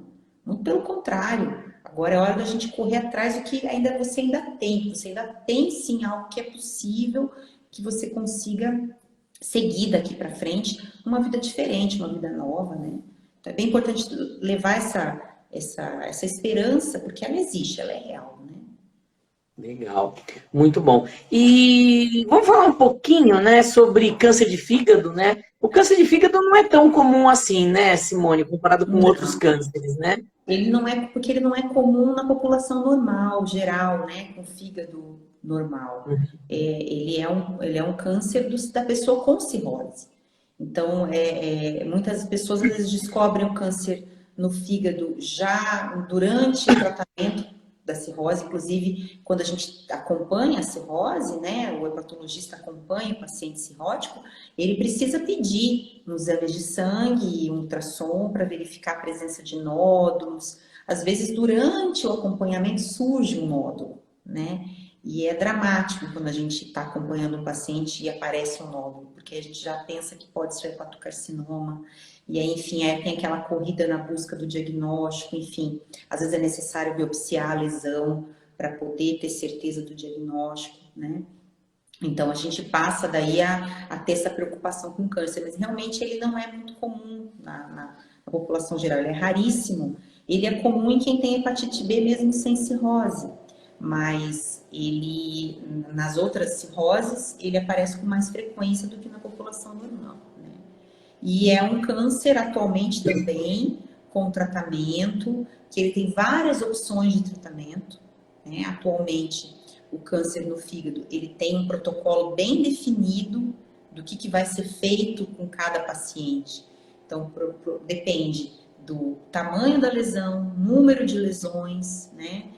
muito pelo contrário. Agora é hora da gente correr atrás do que você ainda tem. Você ainda tem sim algo que é possível que você consiga seguir daqui para frente uma vida diferente, uma vida nova, né? Então é bem importante levar essa esperança, porque ela existe, ela é real, né? Legal, muito bom. E vamos falar um pouquinho, né, sobre câncer de fígado, né? O câncer de fígado não é tão comum assim, né, Simone, comparado com outros Não. cânceres, né? Ele não é, porque ele não é comum na população normal, geral, né? Com fígado normal. Ele é um câncer da pessoa com cirrose. Então, muitas pessoas às vezes descobrem o câncer no fígado já durante o tratamento da cirrose. Inclusive, quando a gente acompanha a cirrose, né? O hepatologista acompanha o paciente cirrótico, ele precisa pedir um exame de sangue, um ultrassom para verificar a presença de nódulos. Às vezes, durante o acompanhamento, surge um nódulo, né? E é dramático quando a gente está acompanhando um paciente e aparece um nódulo, porque a gente já pensa que pode ser hepatocarcinoma. E aí, enfim, aí tem aquela corrida na busca do diagnóstico, enfim. Às vezes é necessário biopsiar a lesão para poder ter certeza do diagnóstico, né? Então, a gente passa daí a ter essa preocupação com câncer, mas realmente ele não é muito comum na população geral, ele é raríssimo. Ele é comum em quem tem hepatite B mesmo sem cirrose, mas ele, nas outras cirroses, ele aparece com mais frequência do que na população normal, né? E é um câncer atualmente também com tratamento, que ele tem várias opções de tratamento, né? Atualmente, o câncer no fígado, ele tem um protocolo bem definido do que vai ser feito com cada paciente. Então, depende do tamanho da lesão, número de lesões, né?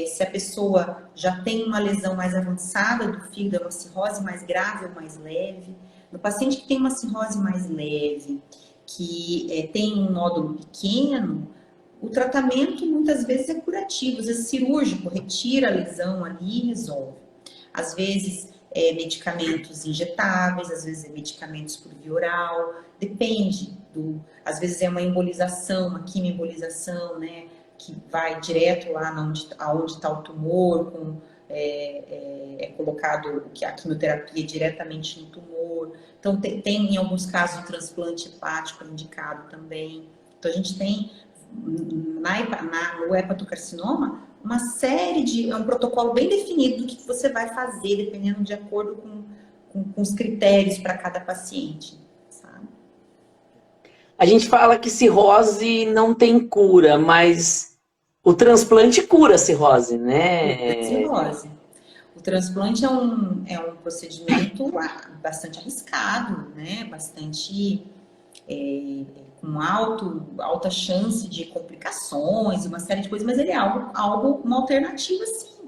Se a pessoa já tem uma lesão mais avançada do fígado, uma cirrose mais grave ou mais leve. No paciente que tem uma cirrose mais leve, que tem um nódulo pequeno, o tratamento muitas vezes é curativo, às vezes cirúrgico, retira a lesão ali e resolve. Às vezes medicamentos injetáveis, às vezes medicamentos por via oral, depende às vezes é uma embolização, uma quimioembolização, né, que vai direto lá aonde está o tumor, colocado a quimioterapia diretamente no tumor. Então tem em alguns casos o transplante hepático indicado também. Então a gente tem no hepatocarcinoma, uma série um protocolo bem definido do que você vai fazer, dependendo de acordo com os critérios para cada paciente, sabe? A gente fala que cirrose não tem cura, mas o transplante cura a cirrose, né? Cirrose. O transplante é um procedimento bastante arriscado, né? Bastante com alta chance de complicações, uma série de coisas, mas ele é uma alternativa, sim.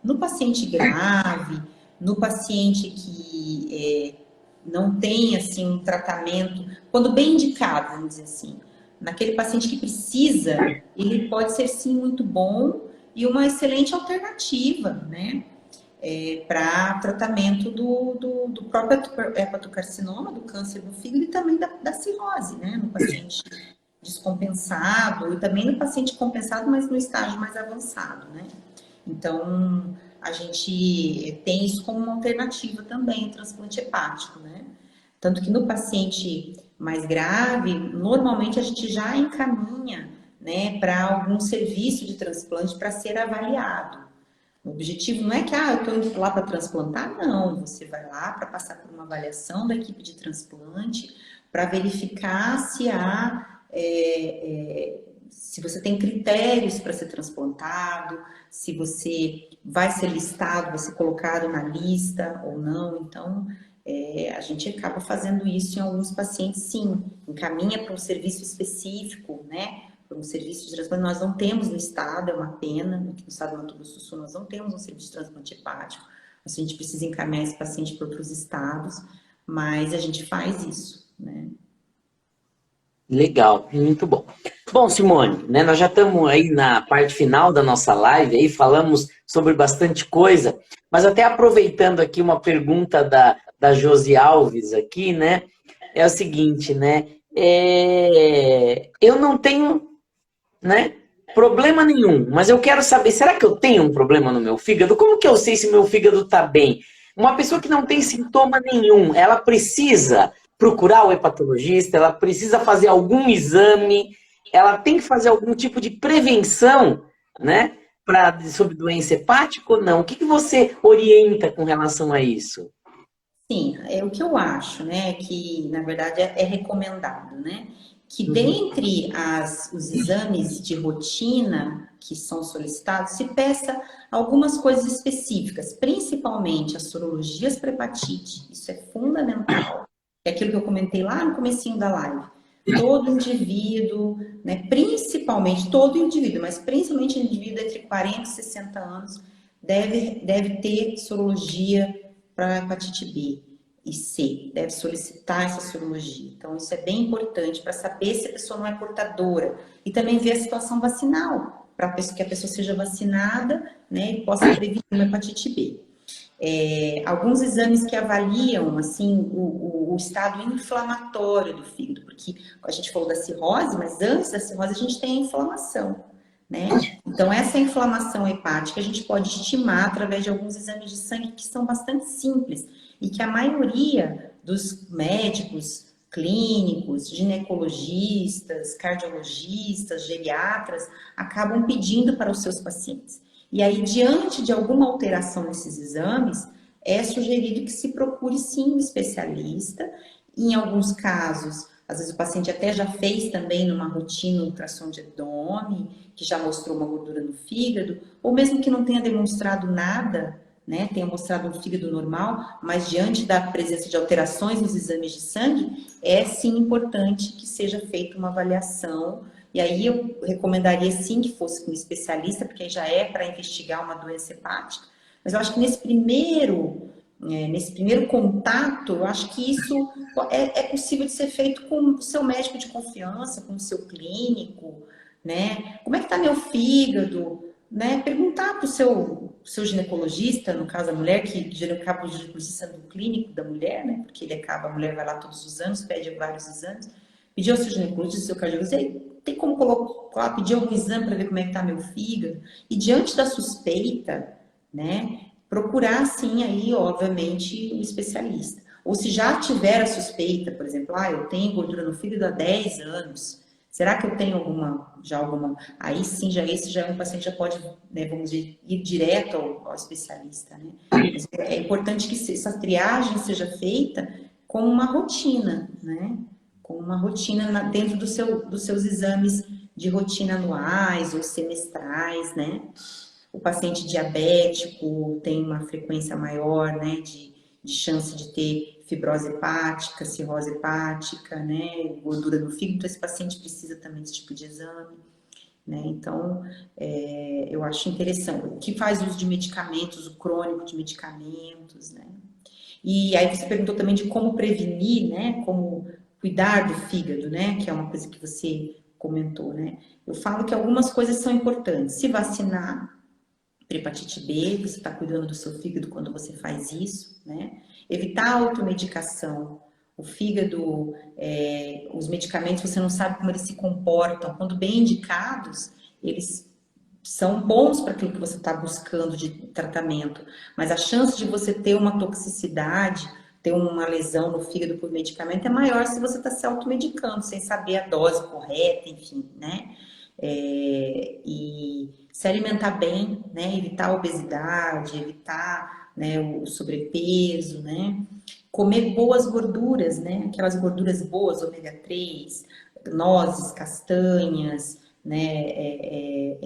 No paciente grave, no paciente que não tem, assim, um tratamento, quando bem indicado, vamos dizer assim, naquele paciente que precisa, ele pode ser, sim, muito bom e uma excelente alternativa, né? Para tratamento do próprio hepatocarcinoma, do câncer do fígado e também da cirrose, né? No paciente descompensado e também no paciente compensado, mas no estágio mais avançado, né? Então, a gente tem isso como uma alternativa também, transplante hepático, né? Tanto que no paciente mais grave, normalmente a gente já encaminha, né, para algum serviço de transplante para ser avaliado. O objetivo não é que, eu estou indo lá para transplantar, não. Você vai lá para passar por uma avaliação da equipe de transplante, para verificar se se você tem critérios para ser transplantado, se você vai ser listado, vai ser colocado na lista ou não. Então, a gente acaba fazendo isso em alguns pacientes, sim. Encaminha para um serviço específico, né? Para um serviço de transplante. Nós não temos no estado, é uma pena, aqui no estado do Mato Grosso do Sul, nós não temos um serviço de transplante hepático. A gente precisa encaminhar esse paciente para outros estados, mas a gente faz isso, né? Legal, muito bom. Bom, Simone, né, nós já estamos aí na parte final da nossa live, aí falamos sobre bastante coisa, mas até aproveitando aqui uma pergunta da Josi Alves aqui, né, é o seguinte, né, eu não tenho, né, problema nenhum, mas eu quero saber, será que eu tenho um problema no meu fígado? Como que eu sei se meu fígado está bem? Uma pessoa que não tem sintoma nenhum, ela precisa procurar o hepatologista, ela precisa fazer algum exame, ela tem que fazer algum tipo de prevenção, né, sobre doença hepática ou não? O que você orienta com relação a isso? Sim, é o que eu acho, né? Que na verdade é recomendado, né? Que Uhum. dentre os exames de rotina que são solicitados, se peça algumas coisas específicas, principalmente as sorologias para hepatite. Isso é fundamental. É aquilo que eu comentei lá no comecinho da live. Todo indivíduo, né? Principalmente todo indivíduo, mas principalmente indivíduo entre 40 e 60 anos, deve ter sorologia para hepatite B e C, deve solicitar essa sorologia. Então, isso é bem importante para saber se a pessoa não é portadora. E também ver a situação vacinal, para que a pessoa seja vacinada, né, e possa prevenir uma hepatite B. Alguns exames que avaliam, assim, o estado inflamatório do fígado, porque a gente falou da cirrose, mas antes da cirrose a gente tem a inflamação, né? Então, essa inflamação hepática a gente pode estimar através de alguns exames de sangue que são bastante simples e que a maioria dos médicos, clínicos, ginecologistas, cardiologistas, geriatras acabam pedindo para os seus pacientes. E aí, diante de alguma alteração nesses exames, é sugerido que se procure sim um especialista. Em alguns casos, às vezes o paciente até já fez também numa rotina ultrassom de abdômen, que já mostrou uma gordura no fígado, ou mesmo que não tenha demonstrado nada, né, tenha mostrado um fígado normal, mas diante da presença de alterações nos exames de sangue, é sim importante que seja feita uma avaliação. E aí eu recomendaria sim que fosse com um especialista, porque já é para investigar uma doença hepática. Mas eu acho que nesse primeiro contato, eu acho que isso é possível de ser feito com o seu médico de confiança, com o seu clínico, né? Como é que está meu fígado? Né? Perguntar para o seu ginecologista, no caso da mulher, que geralmente acaba o ginecologista do clínico da mulher, né? Porque a mulher vai lá todos os anos, pede vários exames. Pedir ao seu ginecologista, ao seu cardiologista, tem como colocar, pedir algum exame para ver como é que está meu fígado? E diante da suspeita, né? Procurar, sim, aí, obviamente, um especialista. Ou se já tiver a suspeita, por exemplo, eu tenho gordura no fígado há 10 anos, será que eu tenho alguma. Aí sim, esse já é um paciente, já pode, né, vamos dizer, ir direto ao especialista, né? Mas é importante que essa triagem seja feita com uma rotina, né? Com uma rotina dentro dos seus exames de rotina anuais ou semestrais, né? O paciente diabético tem uma frequência maior, né, de chance de ter fibrose hepática, cirrose hepática, né, gordura no fígado, então esse paciente precisa também desse tipo de exame. né? Então, eu acho interessante. O que faz uso de medicamentos, o crônico de medicamentos, né? E aí você perguntou também de como prevenir, né? Como cuidar do fígado, né? Que é uma coisa que você comentou, né? Eu falo que algumas coisas são importantes. Se vacinar para hepatite B, você está cuidando do seu fígado quando você faz isso, né? Evitar a automedicação. O fígado, os medicamentos, você não sabe como eles se comportam. Quando bem indicados, eles são bons para aquilo que você está buscando de tratamento, mas a chance de você ter uma toxicidade, ter uma lesão no fígado por medicamento é maior se você está se automedicando, sem saber a dose correta, enfim, né? E se alimentar bem, né? Evitar a obesidade, evitar, né, o sobrepeso, né? Comer boas gorduras, né? Aquelas gorduras boas, ômega 3, nozes, castanhas, né?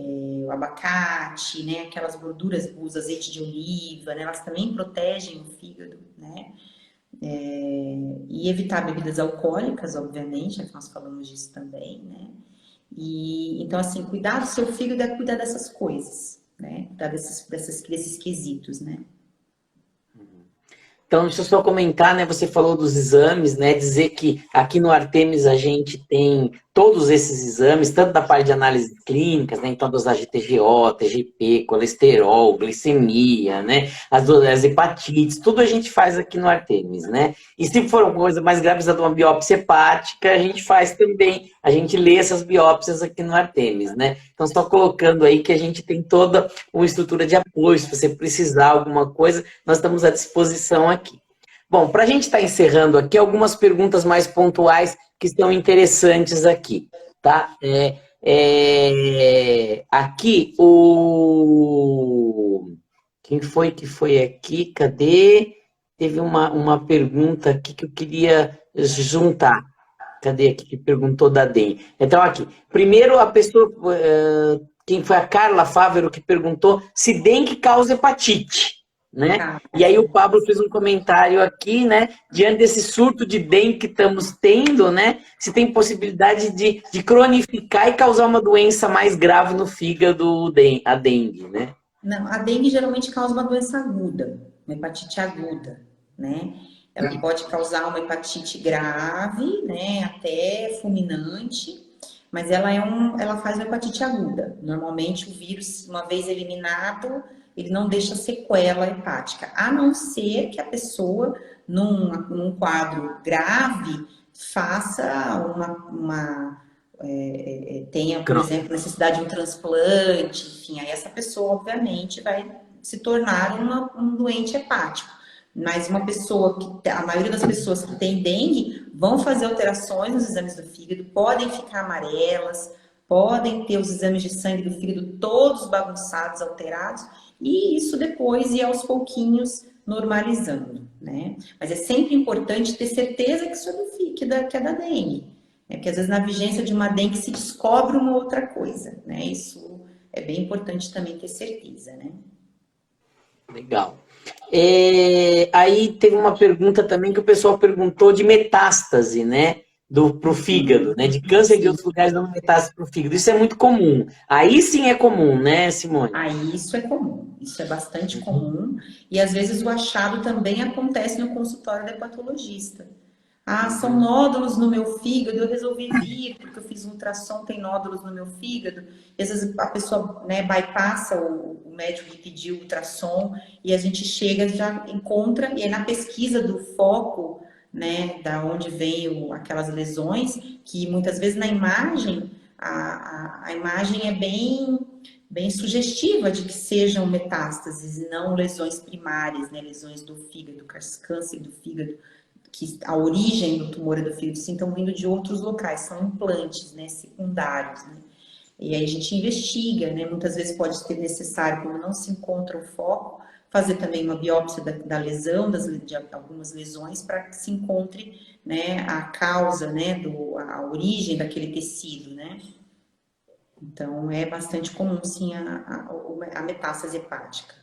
O abacate, né? Aquelas gorduras boas, azeite de oliva, né? Elas também protegem o fígado, né? E evitar bebidas alcoólicas, obviamente, nós falamos disso também, né? E então, assim, cuidar do seu fígado é cuidar dessas coisas, né? Cuidar desses quesitos, né? Então, deixa eu só comentar, né? Você falou dos exames, né? Dizer que aqui no Artemis a gente tem todos esses exames, tanto da parte de análises clínicas, né? Então, dosagem TGO, TGP, colesterol, glicemia, né? As hepatites, tudo a gente faz aqui no Artemis, né? E se for uma coisa mais grave, precisa de uma biópsia hepática, a gente faz também. A gente lê essas biópsias aqui no Artemis, né? Então, só colocando aí que a gente tem toda uma estrutura de apoio, se você precisar alguma coisa, nós estamos à disposição aqui. Bom, para a gente estar encerrando aqui, algumas perguntas mais pontuais que estão interessantes aqui, tá? Aqui, quem foi que foi aqui? Cadê? Teve uma pergunta aqui que eu queria juntar. Cadê aqui que perguntou da dengue? Então, aqui. Primeiro, a pessoa... quem foi a Carla Fávero que perguntou se dengue causa hepatite, né? E aí o Pablo fez um comentário aqui, né? Diante desse surto de dengue que estamos tendo, né? Se tem possibilidade de cronificar e causar uma doença mais grave no fígado, a dengue, né? Não, a dengue geralmente causa uma doença aguda, uma hepatite aguda, né? Ela pode causar uma hepatite grave, né? Até fulminante, mas ela faz uma hepatite aguda. Normalmente o vírus, uma vez eliminado, ele não deixa sequela hepática, a não ser que a pessoa, num quadro grave, faça tenha, por exemplo, necessidade de um transplante, enfim, aí essa pessoa, obviamente, vai se tornar um doente hepático. Mas uma pessoa a maioria das pessoas que tem dengue vão fazer alterações nos exames do fígado, podem ficar amarelas, podem ter os exames de sangue do fígado todos bagunçados, alterados, e isso depois ir aos pouquinhos normalizando, né? Mas é sempre importante ter certeza que isso é que é da dengue. Porque às vezes na vigência de uma dengue se descobre uma outra coisa, né? Isso é bem importante também ter certeza, né? Legal. Aí teve uma pergunta também que o pessoal perguntou de metástase, né? Pro fígado, né? De câncer de outros lugares dando metástase pro fígado. Isso é muito comum. Aí sim é comum, né, Simone? Aí isso é comum. Isso é bastante comum. E às vezes o achado também acontece no consultório do hepatologista. Ah, são nódulos no meu fígado, eu resolvi vir, porque eu fiz um ultrassom, tem nódulos no meu fígado. E às vezes a pessoa, né, bypassa o médico que pediu o ultrassom e a gente chega, já encontra, e aí na pesquisa do foco, né, da onde veio aquelas lesões, que muitas vezes na imagem, a imagem é bem sugestiva de que sejam metástases e não lesões primárias, né, lesões do fígado, câncer do fígado, que a origem do tumor do fígado sim estão vindo de outros locais, são implantes, né, secundários, né? E aí a gente investiga, né? Muitas vezes pode ser necessário, quando não se encontra o foco, fazer também uma biópsia da lesão, de algumas lesões, para que se encontre, né, a causa, né, a origem daquele tecido, né? Então é bastante comum sim a metástase hepática.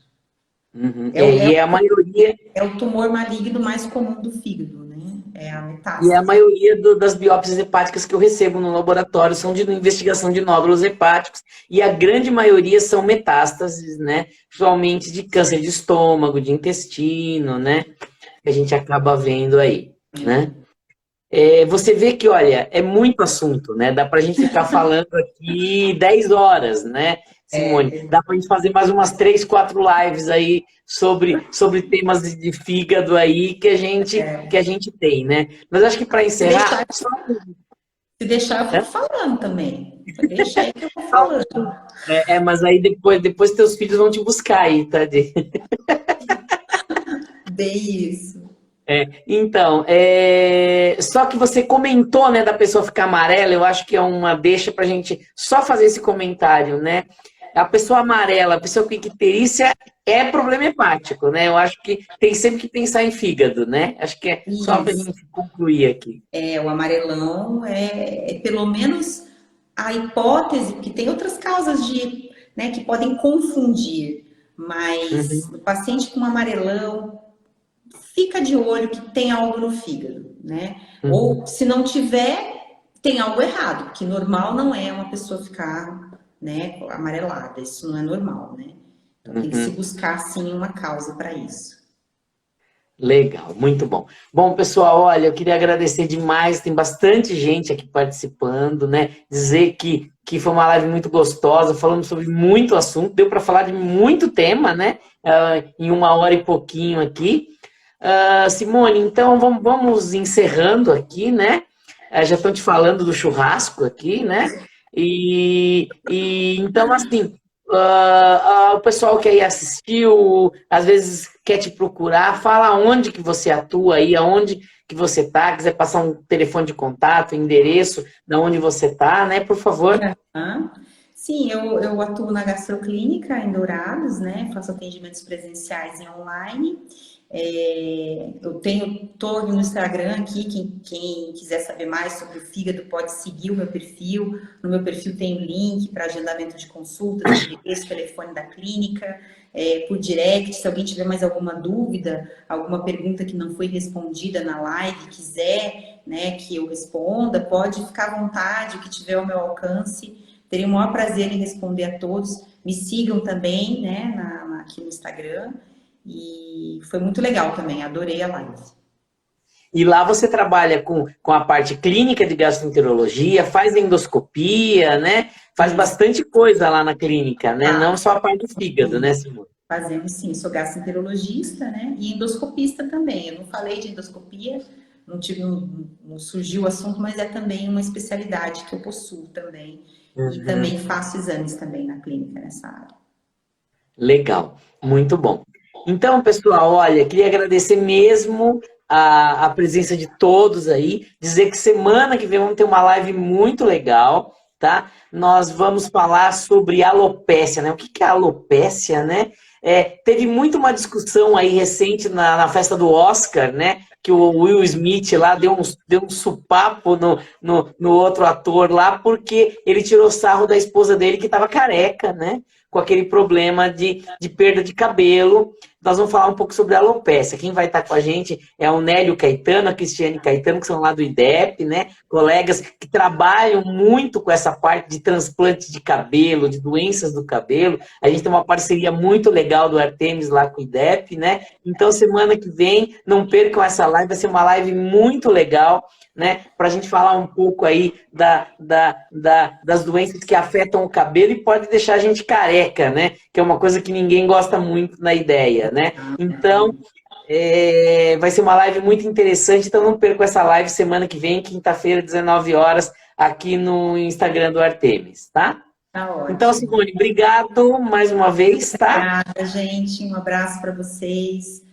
Uhum. E a maioria... É o tumor maligno mais comum do fígado, né? é a E a metástase. maioria das biópsias hepáticas que eu recebo no laboratório são de investigação de nódulos hepáticos, e a grande maioria são metástases, né? Principalmente de câncer de estômago, de intestino, né? Que a gente acaba vendo aí, né? Você vê que, olha, é muito assunto, né? Dá para a gente ficar falando aqui 10 horas, né, Simone? É, Dá para a gente fazer mais umas 3, 4 lives aí sobre temas de fígado aí que a gente tem, né? Mas acho que para se deixar, encerrar, só... se deixar, eu fico Hã? falando também. Deixa aí que eu vou falando. Mas aí depois teus filhos vão te buscar aí, tá? Bem isso. Então, só que você comentou, né, da pessoa ficar amarela, eu acho que é uma deixa para a gente só fazer esse comentário, né? A pessoa amarela, a pessoa com icterícia é problema hepático, né? Eu acho que tem sempre que pensar em fígado, né? Acho que é só para a Isso. gente concluir aqui. O amarelão é pelo menos a hipótese, porque tem outras causas né, que podem confundir, mas Uhum, o paciente com amarelão fica de olho que tem algo no fígado, né? uhum, Ou se não tiver, tem algo errado, que normal não é uma pessoa ficar, né, amarelada, isso não é normal, né? Então tem que se uhum. buscar sim uma causa para isso. Legal, muito bom. Bom, pessoal, olha, eu queria agradecer demais, tem bastante gente aqui participando, né? Dizer que foi uma live muito gostosa, falamos sobre muito assunto, deu para falar de muito tema, né? Em 1 hora e pouquinho aqui. Simone, então vamos encerrando aqui, né? Já estão te falando do churrasco aqui, né? E então, assim, o pessoal que aí assistiu, às vezes quer te procurar, fala onde que você atua aí, aonde que você está, quiser passar um telefone de contato, endereço, de onde você está, né? Por favor. Hã? Sim, eu atuo na gastroclínica em Dourados, né? Faço atendimentos presenciais e online. Tô no Instagram aqui, quem quiser saber mais sobre o fígado pode seguir o meu perfil. No meu perfil tem o link para agendamento de consultas, endereço, telefone da clínica, por direct. Se alguém tiver mais alguma dúvida, alguma pergunta que não foi respondida na live, quiser, né, que eu responda, pode ficar à vontade, o que tiver ao meu alcance. Teria o maior prazer em responder a todos. Me sigam também, né, aqui no Instagram. E foi muito legal também, adorei a live. E lá você trabalha com a parte clínica de gastroenterologia, faz endoscopia, né? Faz Isso, bastante coisa lá na clínica, né? Não tá. só a parte do fígado, né, Simone? Fazemos sim, sou gastroenterologista, né? E endoscopista também. Eu não falei de endoscopia, não surgiu o assunto, mas é também uma especialidade que eu possuo também. E Uhum. também faço exames também na clínica nessa área. Legal, muito bom. Então, pessoal, olha, queria agradecer mesmo a presença de todos aí, dizer que semana que vem vamos ter uma live muito legal, tá? Nós vamos falar sobre alopécia, né? O que é alopécia, né? Teve muito uma discussão aí recente na festa do Oscar, né? Que o Will Smith lá deu um supapo no outro ator lá, porque ele tirou sarro da esposa dele que estava careca, né? Com aquele problema de perda de cabelo. Nós vamos falar um pouco sobre a alopecia. Quem vai estar com a gente é o Nélio Caetano, a Cristiane Caetano, que são lá do IDEP, né? Colegas que trabalham muito com essa parte de transplante de cabelo, de doenças do cabelo. A gente tem uma parceria muito legal do Artemis lá com o IDEP, né? Então, semana que vem, não percam essa live, vai ser uma live muito legal, né, para a gente falar um pouco aí das doenças que afetam o cabelo e pode deixar a gente careca, né, que é uma coisa que ninguém gosta muito na ideia, né. Então, vai ser uma live muito interessante, então não percam essa live semana que vem, quinta-feira, 19 horas, aqui no Instagram do Artemis, tá? Tá Então, ótimo. Simone, obrigado mais uma vez, tá? Obrigada, gente. Um abraço para vocês.